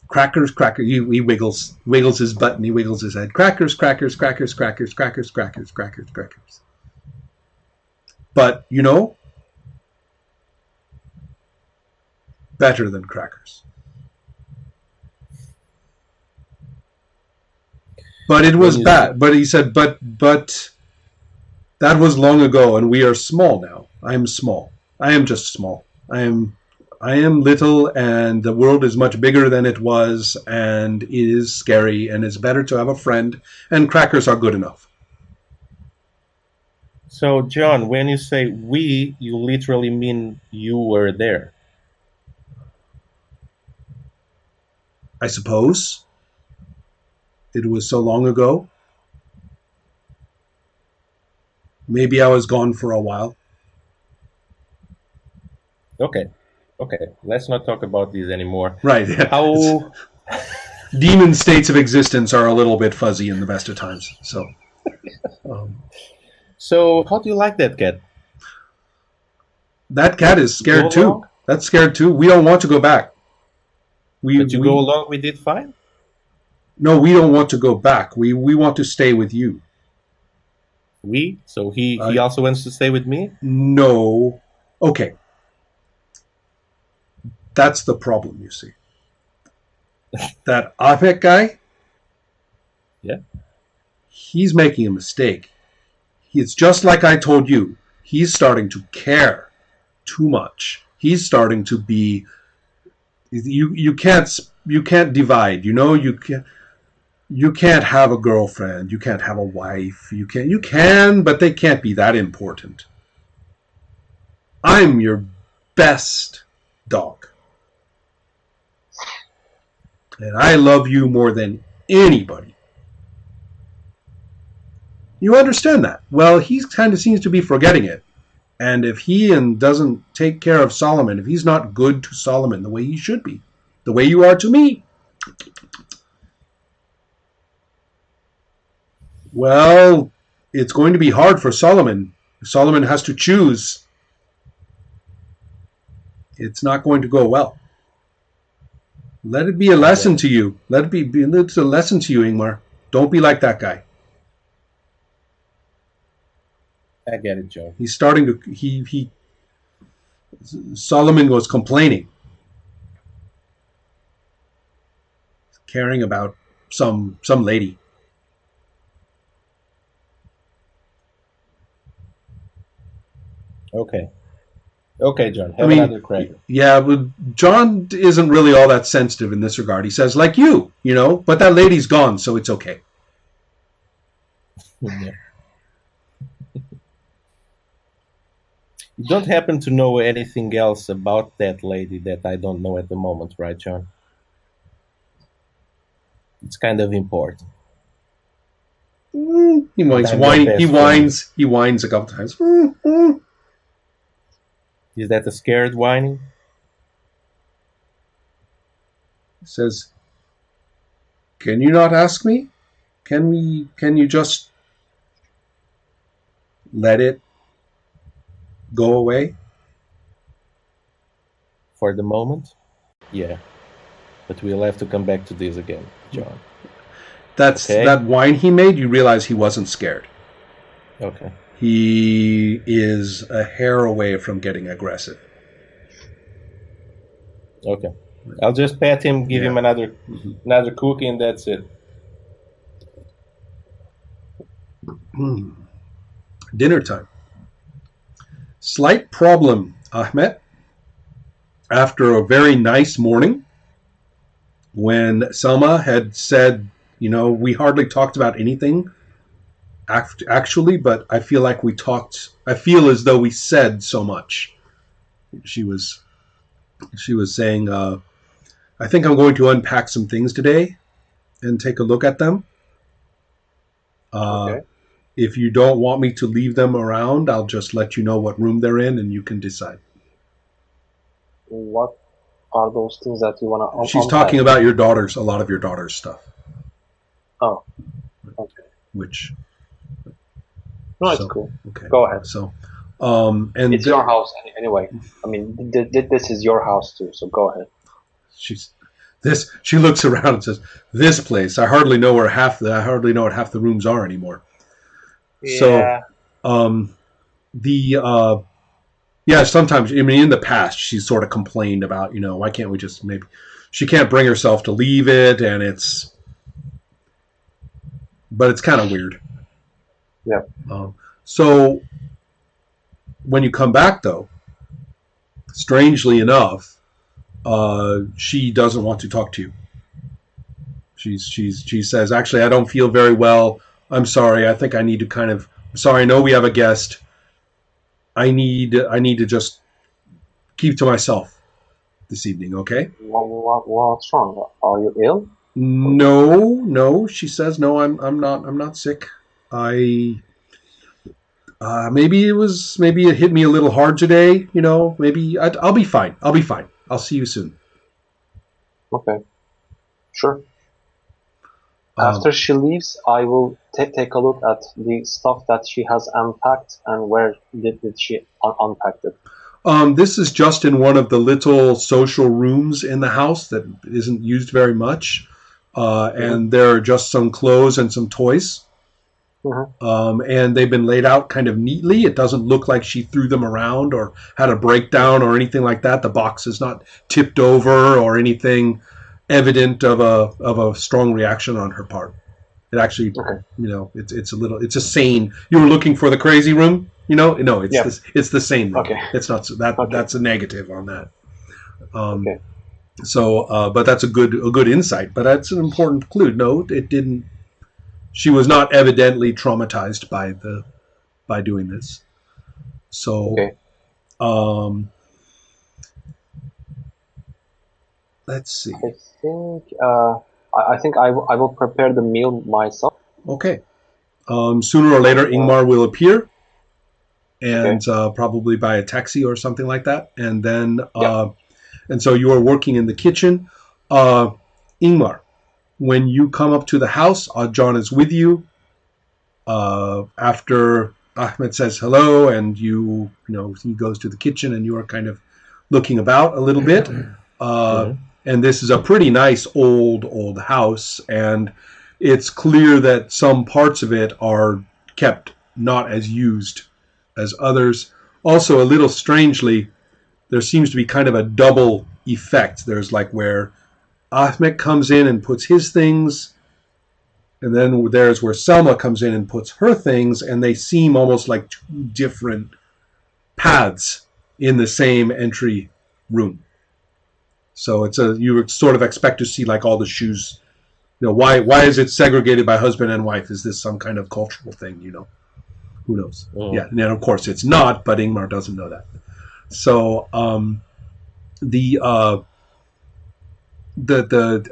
Crackers, he wiggles his butt and he wiggles his head. Crackers. But, better than crackers. But it was bad. But he said, but that was long ago, and we are small now. I am small. I am just small. I am little, and the world is much bigger than it was, and it is scary, and it's better to have a friend, and crackers are good enough. So, John, when you say we, you literally mean you were there. I suppose. It was so long ago. Maybe I was gone for a while. Okay, let's not talk about these anymore. Right. How... Demon states of existence are a little bit fuzzy in the best of times. So, So, how do you like that cat? That cat is scared Go too. along? That's scared too. We don't want to go back. But you go along with it fine? No, we don't want to go back. We want to stay with you. So he also wants to stay with me? No. Okay. That's the problem, you see. That Ahmed guy, Yeah. he's making a mistake. It's just like I told you. He's starting to care too much. He's starting to be. You can't divide. You can't have a girlfriend. You can't have a wife. You can, but they can't be that important. I'm your best dog. And I love you more than anybody. You understand that? Well, he kind of seems to be forgetting it. And if he doesn't take care of Solomon, if he's not good to Solomon the way he should be, the way you are to me, well, it's going to be hard for Solomon. Solomon has to choose. It's not going to go well. Let it be a lesson to you. It's a lesson to you, Ingmar. Don't be like that guy. I get it, Joe. He's starting to. Solomon was complaining, caring about some lady. Okay, John. Have another cracker. Yeah, but John isn't really all that sensitive in this regard. He says, like you, but that lady's gone, so it's okay. Yeah. You don't happen to know anything else about that lady that I don't know at the moment, right, John? It's kind of important. He whines. He whines a couple times. Is that a scared whining? He says, "Can you not ask me? Can you just let it go away?" For the moment? Yeah. But we'll have to come back to this again, John. That whine he made, you realize he wasn't scared. Okay. He is a hair away from getting aggressive. Okay. I'll just pat him, give him another cookie, and that's it. Dinner time. Slight problem, Ahmed. After a very nice morning, when Selma had said, we hardly talked about anything, actually, but I feel like I feel as though we said so much. She was saying, I think I'm going to unpack some things today and take a look at them. Okay. If you don't want me to leave them around, I'll just let you know what room they're in and you can decide. What are those things that you want to She's talking about a lot of your daughter's stuff. Oh, okay. Which... No, it's cool. Okay. Go ahead. So, and it's your house anyway. I mean, this is your house too. So go ahead. She looks around and says, "This place. I hardly know what half the rooms are anymore." Yeah. So, sometimes, in the past, she's sort of complained about, why can't we just maybe... She can't bring herself to leave it, but it's kind of weird. Yeah. So, when you come back, though, strangely enough, she doesn't want to talk to you. She says, "Actually, I don't feel very well. I'm sorry. I think I need to I'm sorry. I know we have a guest. I need to just keep to myself this evening, okay?" What's wrong? Are you ill? No. She says, "No, I'm not sick. Maybe it hit me a little hard today. Maybe I'll be fine. I'll see you soon." Okay. Sure. After she leaves, I will take a look at the stuff that she has unpacked and where did she unpack it. This is just in one of the little social rooms in the house that isn't used very much. And there are just some clothes and some toys. And they've been laid out kind of neatly. It doesn't look like she threw them around or had a breakdown or anything like that. The box is not tipped over or anything evident of a strong reaction on her part. It actually, it's a sane. You were looking for the crazy room, No, it's the sane room. Okay. It's not that. Okay. That's a negative on that. Okay. So, but that's a good insight. But that's an important clue. No, it didn't. She was not evidently traumatized by doing this. So, okay. Let's see. I think I will prepare the meal myself. Okay. Sooner or later, Ingmar will appear, and probably by a taxi or something like that. And then, and so you are working in the kitchen. Ingmar, when you come up to the house, John is with you. After Ahmed says hello, and he goes to the kitchen, and you are kind of looking about a little bit. And this is a pretty nice old house, and it's clear that some parts of it are kept not as used as others. Also, a little strangely, there seems to be kind of a double effect. There's like where Ahmed comes in and puts his things, and then there's where Selma comes in and puts her things, and they seem almost like two different paths in the same entry room. So you sort of expect to see like all the shoes. Why is it segregated by husband and wife? Is this some kind of cultural thing? Who knows? Oh. Yeah, and then of course it's not, but Ingmar doesn't know that. So the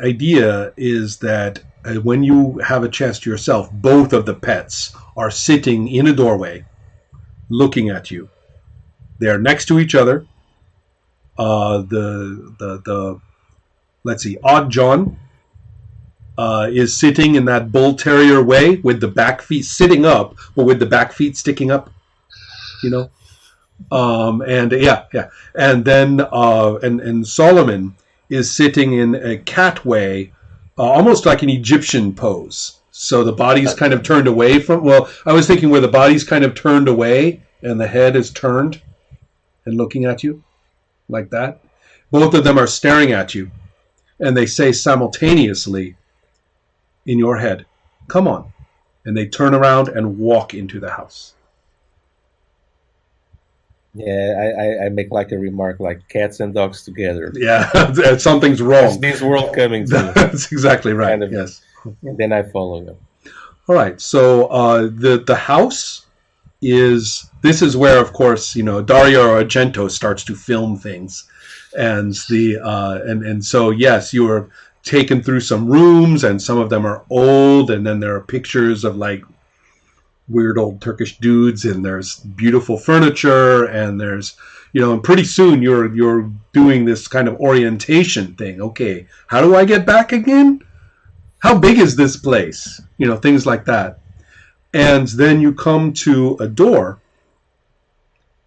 idea is that when you have a chance to yourself, both of the pets are sitting in a doorway, looking at you. They are next to each other. Let's see, Odd John is sitting in that bull terrier way with the back feet sitting up, but with the back feet sticking up, and then and Solomon is sitting in a cat way, almost like an Egyptian pose. So the body's kind of turned away from. Well, I was thinking where the body's kind of turned away and the head is turned and looking at you. Like that. Both of them are staring at you, and they say simultaneously in your head, "Come on." And they turn around and walk into the house. Yeah, I make like a remark like cats and dogs together. Yeah, something's wrong. Is this world coming to That's exactly right. Kind of, yes. And then I follow them. All right. So the house is where, of course, Dario Argento starts to film things, and so yes, you are taken through some rooms, and some of them are old, and then there are pictures of like weird old Turkish dudes, and there's beautiful furniture, and there's and pretty soon you're doing this kind of orientation thing. Okay, how do I get back again? How big is this place? Things like that. And then you come to a door,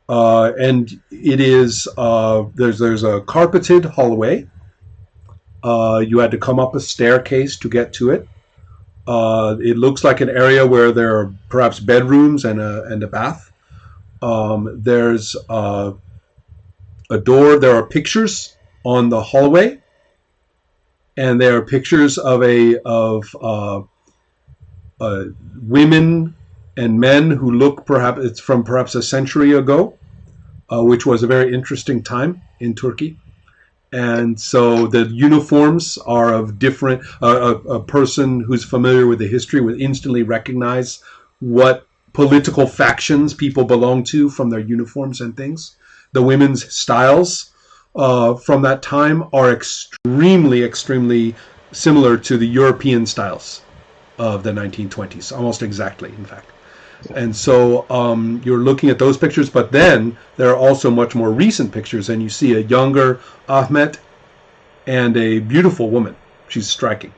and it is there's a carpeted hallway. You had to come up a staircase to get to it. It looks like an area where there are perhaps bedrooms and a bath. There's a door. There are pictures on the hallway, and there are pictures of women and men who look perhaps a century ago, which was a very interesting time in Turkey. And so the uniforms are of different. A person who's familiar with the history would instantly recognize what political factions people belong to from their uniforms and things. The women's styles from that time are extremely, extremely similar to the European styles of the 1920s, almost exactly, in fact. And so you're looking at those pictures, but then there are also much more recent pictures, and you see a younger Ahmet and a beautiful woman. She's striking.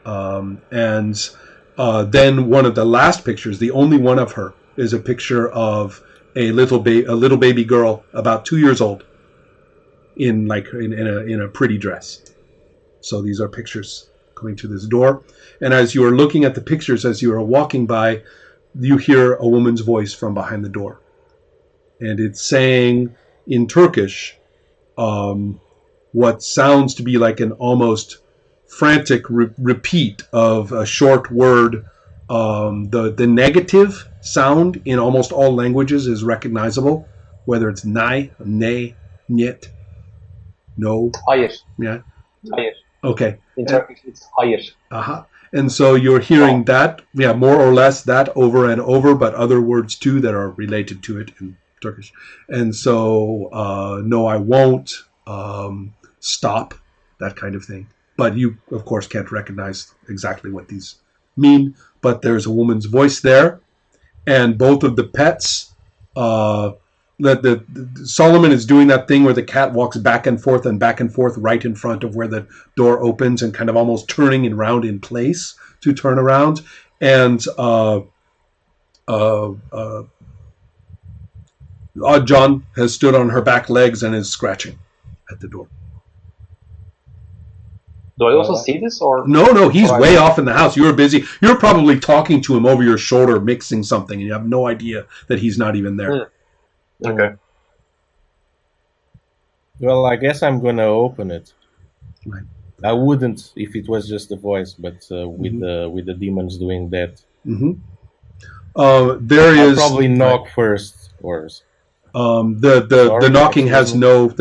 And then one of the last pictures, the only one of her, is a picture of a little baby girl about 2 years old in a pretty dress. So these are pictures coming to this door. And as you are looking at the pictures, as you are walking by, you hear a woman's voice from behind the door. And it's saying in Turkish what sounds to be like an almost frantic repeat of a short word. The negative sound in almost all languages is recognizable, whether it's nai, ne, niet, no. Hayır. Yeah. Hayır. Okay. In Turkish, it's hayır. Uh-huh. And so you're hearing that, more or less that over and over, but other words too that are related to it in Turkish. And so, no, I won't, stop, that kind of thing. But you, of course, can't recognize exactly what these mean. But there's a woman's voice there, and both of the pets. Solomon is doing that thing where the cat walks back and forth right in front of where the door opens, and kind of almost turning and round in place to turn around. And Odd John has stood on her back legs and is scratching at the door. Do I also see this, or no? He's way off in the house. You're busy. You're probably talking to him over your shoulder, mixing something, and you have no idea that he's not even there. Okay. Well, I guess I'm gonna open it. Right. I wouldn't if it was just a voice, but with the demons doing that, I'll probably knock first, or the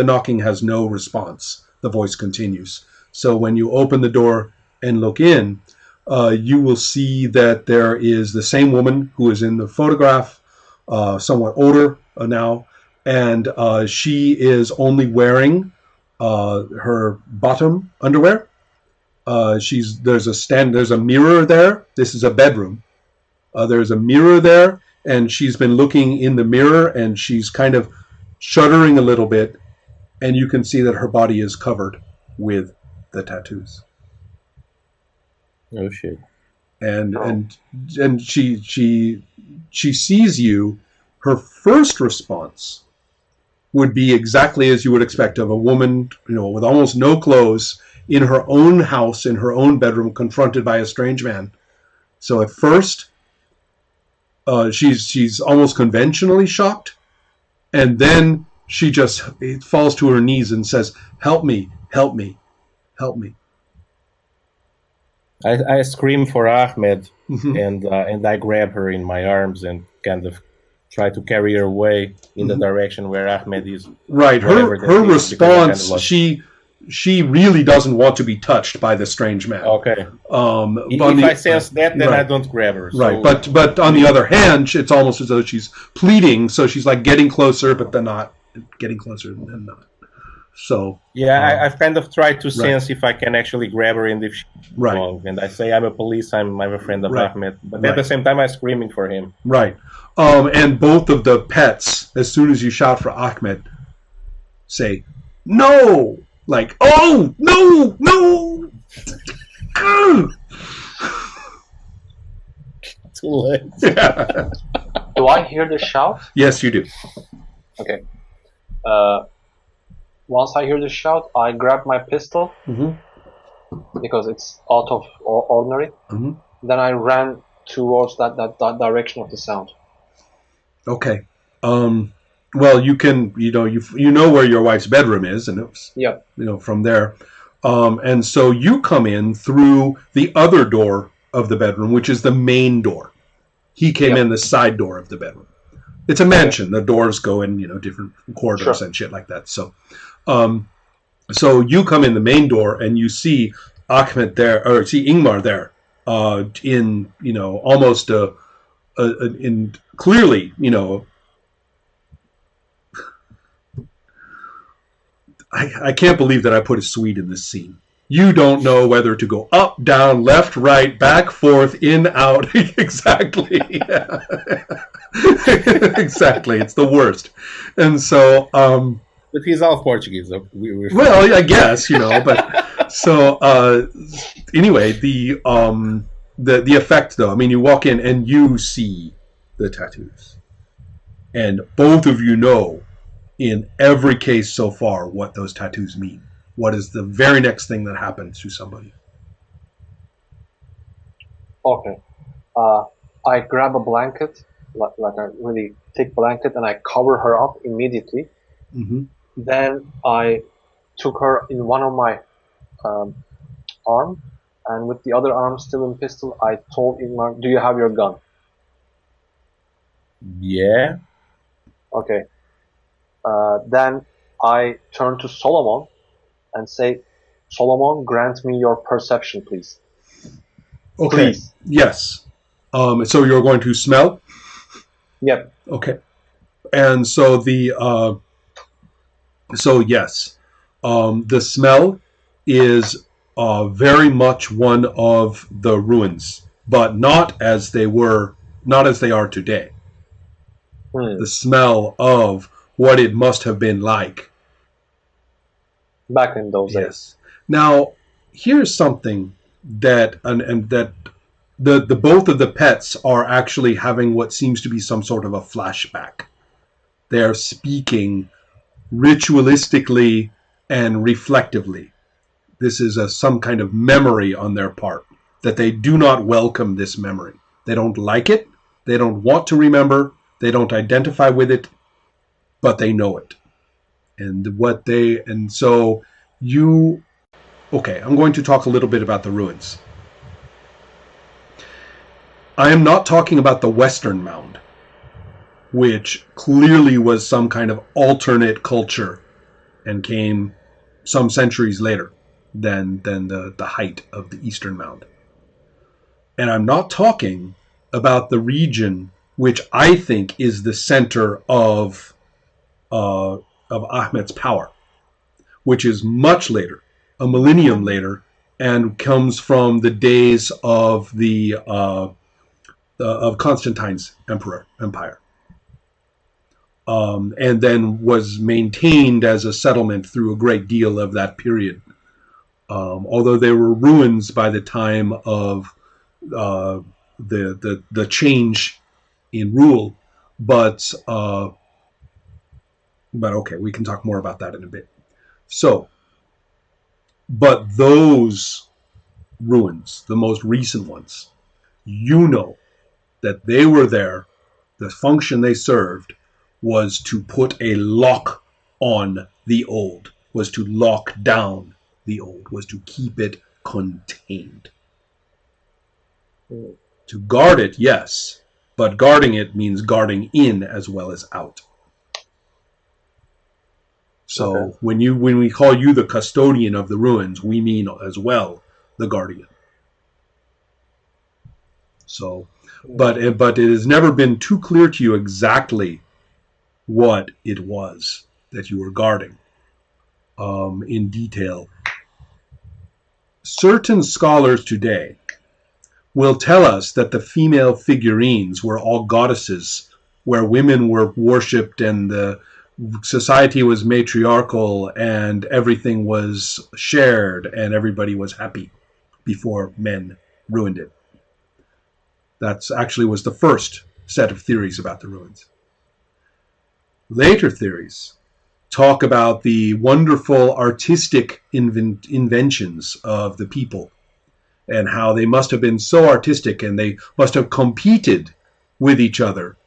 knocking has no response. The voice continues. So when you open the door and look in, you will see that there is the same woman who is in the photograph, somewhat older now, and she is only wearing her bottom underwear. There's a mirror there. This is a bedroom. There's a mirror there, and she's been looking in the mirror, and she's kind of shuddering a little bit, and you can see that her body is covered with the tattoos. Oh shit! And she sees you. Her first response would be exactly as you would expect of a woman, with almost no clothes, in her own house, in her own bedroom, confronted by a strange man. So at first, she's almost conventionally shocked, and then she just falls to her knees and says, "Help me! Help me! Help me!" I scream for Ahmed, and I grab her in my arms and kind of try to carry her away in the direction where Ahmed is. Right. Her response, she really doesn't want to be touched by the strange man. Okay. If I sense that, then I don't grab her. So. Right. But on the other hand, it's almost as though she's pleading, so she's like getting closer, but then not getting closer and then not. So yeah, I've kind of tried to sense if I can actually grab her and if she's wrong. And I say I'm a police, I'm a friend of Ahmed, but at the same time I'm screaming for him. Right. And both of the pets, as soon as you shout for Ahmed, say no, like oh no. Too late. Yeah. Do I hear the shout? Yes, you do. Okay. Once I hear the shout, I grab my pistol because it's out of ordinary. Then I ran towards that direction of the sound. Okay. Well, you can, you know where your wife's bedroom is, and it's, from there. And so you come in through the other door of the bedroom, which is the main door. He came in the side door of the bedroom. It's a mansion. The doors go in, different corridors and shit like that. So, so you come in the main door and you see Ahmed there, or see Ingmar there, in, almost in clearly, I can't believe that I put a Swede in this scene. You don't know whether to go up, down, left, right, back, forth, in, out. Exactly. Exactly. It's the worst. And so... but he's half Portuguese. So well, I guess, but... So anyway, the effect though. I mean, you walk in and you see the tattoos, and both of you know, in every case so far, what those tattoos mean. What is the very next thing that happens to somebody? Okay. I grab a blanket, like a really thick blanket, and I cover her up immediately. Mm-hmm. Then I took her in one of my arm, and with the other arm still in pistol, I told Ingmar, "Do you have your gun?" Yeah. Okay. Then I turn to Solomon and say, "Solomon, grant me your perception, please." Okay. Please. Yes. So you're going to smell? Yep. Okay. And so yes, the smell is very much one of the ruins, but not as they are today. The smell of what it must have been like back in those days. Yes. Now, here's something that that the both of the pets are actually having what seems to be some sort of a flashback. They're speaking ritualistically and reflectively. This is some kind of memory on their part, that they do not welcome this memory. They don't like it. They don't want to remember. They don't identify with it, but they know it. And so you, okay, I'm going to talk a little bit about the ruins. I am not talking about the Western Mound, which clearly was some kind of alternate culture and came some centuries later than the height of the Eastern Mound. And I'm not talking about the region which I think is the center of Ahmet's power, which is much later, a millennium later, and comes from the days of of Constantine's empire, and then was maintained as a settlement through a great deal of that period. Although there were ruins by the time of the change in rule, but okay, we can talk more about that in a bit. So, but those ruins, the most recent ones, you know that they were there. The function they served was to put a lock on the old, was to lock down the old, was to keep it contained. To guard it, yes, but guarding it means guarding in as well as out. So okay. when we call you the custodian of the ruins, we mean as well the guardian. So, but it has never been too clear to you exactly what it was that you were guarding in detail. Certain scholars today will tell us that the female figurines were all goddesses, where women were worshipped and the society was matriarchal and everything was shared and everybody was happy before men ruined it. That's actually was the first set of theories about the ruins. Later theories talk about the wonderful artistic inventions of the people and how they must have been so artistic and they must have competed with each other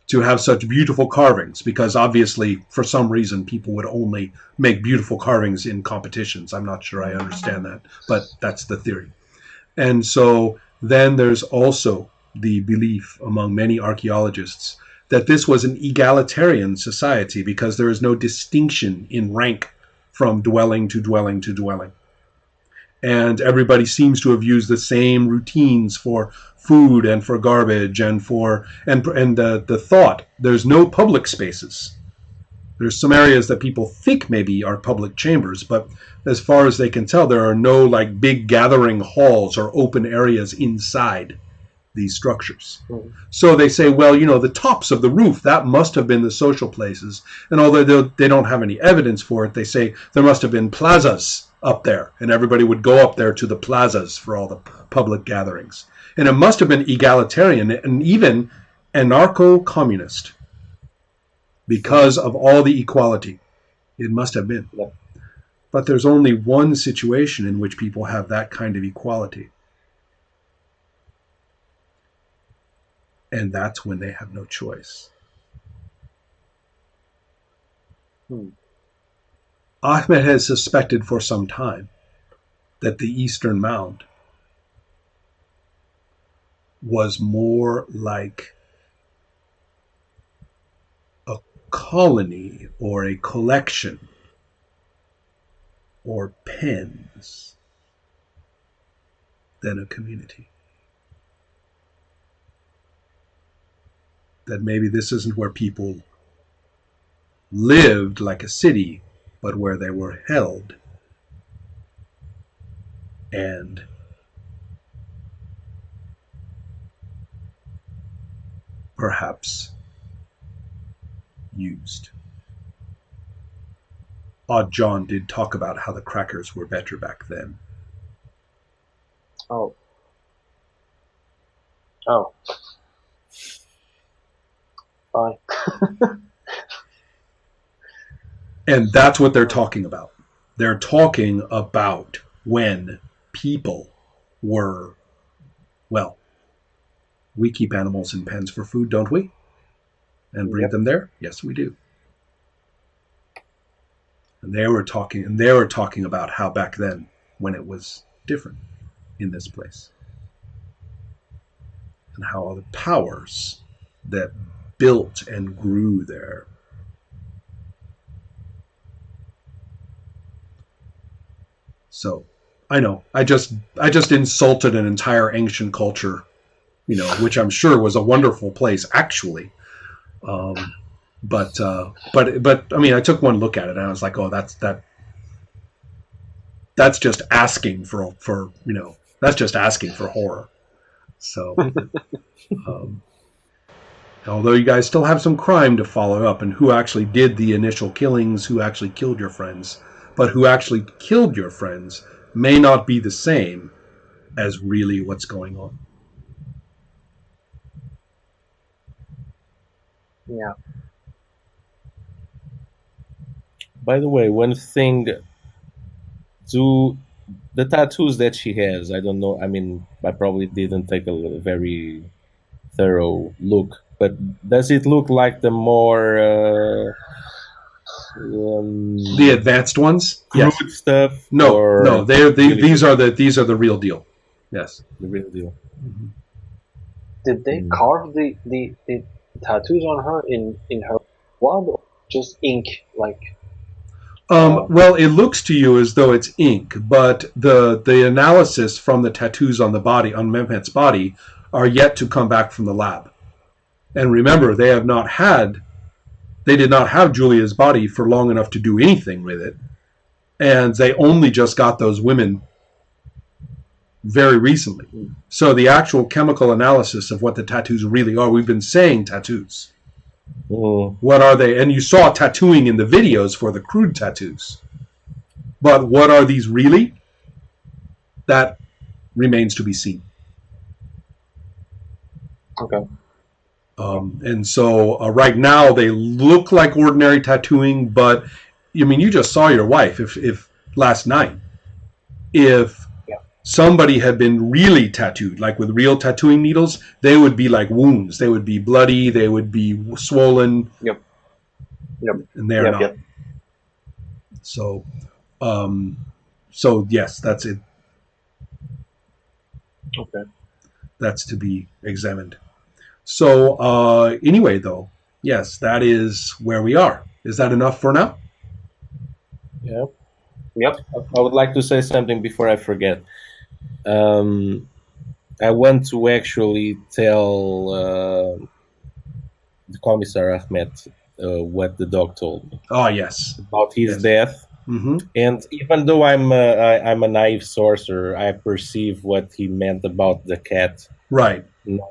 to have such beautiful carvings, because obviously for some reason people would only make beautiful carvings in competitions. I'm not sure I understand that, but that's the theory. And so then there's also the belief among many archaeologists that this was an egalitarian society because there is no distinction in rank from dwelling to dwelling to dwelling. And everybody seems to have used the same routines for food and for garbage and for the thought. There's no public spaces. There's some areas that people think maybe are public chambers, but as far as they can tell, there are no like big gathering halls or open areas inside these structures. Mm-hmm. So they say, well, the tops of the roof, that must have been the social places. And although they don't have any evidence for it, they say there must have been plazas up there, and everybody would go up there to the plazas for all the public gatherings. And it must have been egalitarian and even anarcho-communist because of all the equality. It must have been. Yeah. But there's only one situation in which people have that kind of equality. And that's when they have no choice. Ahmed has suspected for some time that the Eastern Mound was more like a colony or a collection or pens than a community. That maybe this isn't where people lived like a city, but where they were held and perhaps used. Odd John did talk about how the crackers were better back then. Oh. Fine. And that's what they're talking about. They're talking about when people were, well, we keep animals in pens for food, don't we? And breed them there? Yes, we do. And they were talking about how back then, when it was different in this place, and how the powers that built and grew there So I know I just insulted an entire ancient culture, which I'm sure was a wonderful place actually. But I mean, I took one look at it and I was like, oh, that's just asking for that's just asking for horror. So, although you guys still have some crime to follow up and who actually did the initial killings, who actually killed your friends, but who actually killed your friends may not be the same as really what's going on. Yeah. By the way, one thing, do the tattoos that she has, I don't know, I mean, I probably didn't take a very thorough look, but does it look like the more the advanced ones? crude Yes. stuff? No, these are the real deal. Yes. The real deal. Mm-hmm. Did they carve the tattoos on her in her blood, or just ink? Well, it looks to you as though it's ink, but the analysis from the tattoos on the body, on Mehmet's body, are yet to come back from the lab. And remember, they did not have Julia's body for long enough to do anything with it. And they only just got those women very recently. So the actual chemical analysis of what the tattoos really are, we've been saying tattoos. What are they? And you saw tattooing in the videos for the crude tattoos. But what are these really? That remains to be seen. Okay. And so right now they look like ordinary tattooing, but I mean, you just saw your wife. If last night, if somebody had been really tattooed, like with real tattooing needles, they would be like wounds. They would be bloody. They would be swollen. Yep. And they're not. Yep. So yes, that's it. Okay. That's to be examined. So anyway, though, yes, that is where we are. Is that enough for now? Yep. Yep. I would like to say something before I forget. I want to actually tell the Commissar Ahmed what the dog told me. Oh, yes. About his death. Mm-hmm. And even though I'm a naive sorcerer, I perceive what he meant about the cat. Right.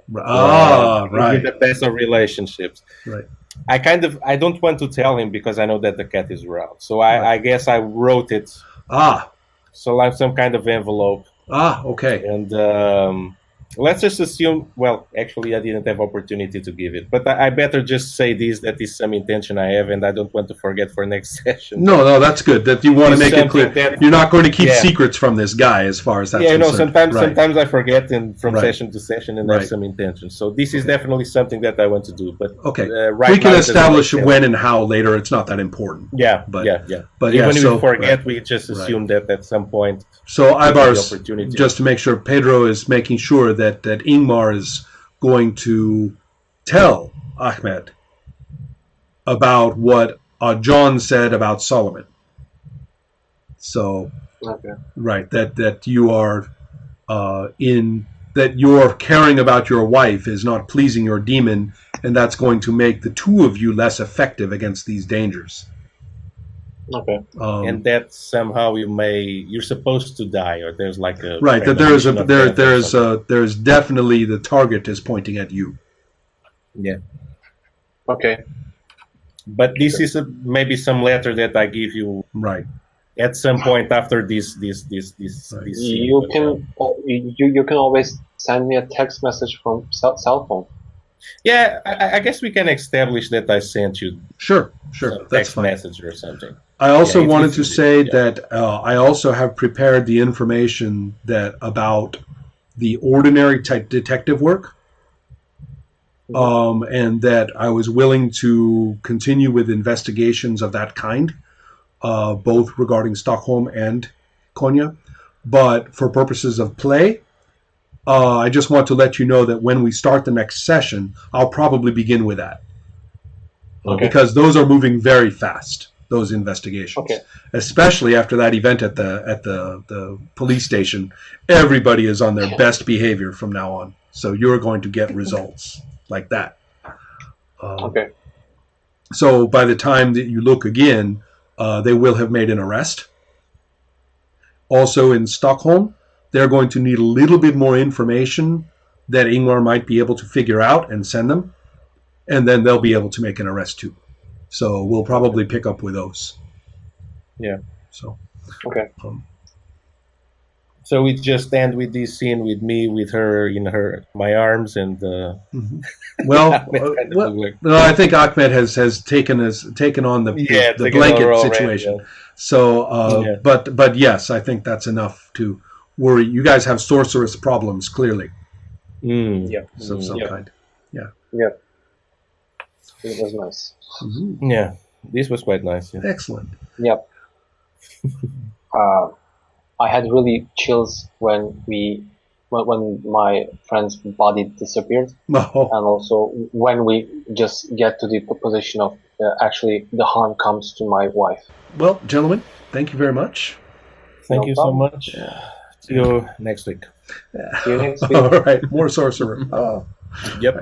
Right. The best of relationships. Right. I don't want to tell him because I know that the cat is around. So I guess I wrote it. So like some kind of envelope. Okay. And let's just assume, well, actually, I didn't have opportunity to give it. But I better just say this, that is some intention I have, and I don't want to forget for next session. No, that's good. That you want to make it clear. That, you're not going to keep secrets from this guy as far as that's concerned. Sometimes I forget from session to session and have some intention. So this is definitely something that I want to do. But right we can establish when and how later. It's not that important. But even if we forget, we just assume that at some point. So Ibar's, just to make sure, Pedro is making sure that Ingmar is going to tell Ahmed about what John said about Solomon. So, right, that you are that your caring about your wife is not pleasing your demon, and that's going to make the two of you less effective against these dangers. Okay. And that somehow you're supposed to die, or there's like a that there's definitely the target is pointing at you. Yeah. Okay. But this is maybe some letter that I give you. Right. At some point after this you can always send me a text message from cell phone. Yeah, I guess we can establish that I sent you. Sure, that's fine. Message or something. I also wanted to say that I also have prepared the information that about the ordinary type detective work, and that I was willing to continue with investigations of that kind, both regarding Stockholm and Konya, but for purposes of play. I just want to let you know that when we start the next session, I'll probably begin with that. Because those are moving very fast, those investigations. Especially after that event at the police station. Everybody is on their best behavior from now on. So you're going to get results like that. So by the time that you look again, they will have made an arrest. Also in Stockholm, they're going to need a little bit more information that Ingmar might be able to figure out and send them. And then they'll be able to make an arrest too. So we'll probably pick up with those. Yeah. So. So we just end with this scene with me, with her in my arms, and. Well, I think Ahmed has taken on the blanket situation. Already, So, but yes, I think that's enough to worry. You guys have sorceress problems, clearly. Of some kind. Yeah. It was nice. Mm-hmm. Yeah, this was quite nice. Yeah. Excellent. Yep. I had really chills when my friend's body disappeared, and also when we just get to the position of actually the harm comes to my wife. Well, gentlemen, thank you very much. Thank you so much. See you next week. See you next week. All right, more Sorcerer. Yep.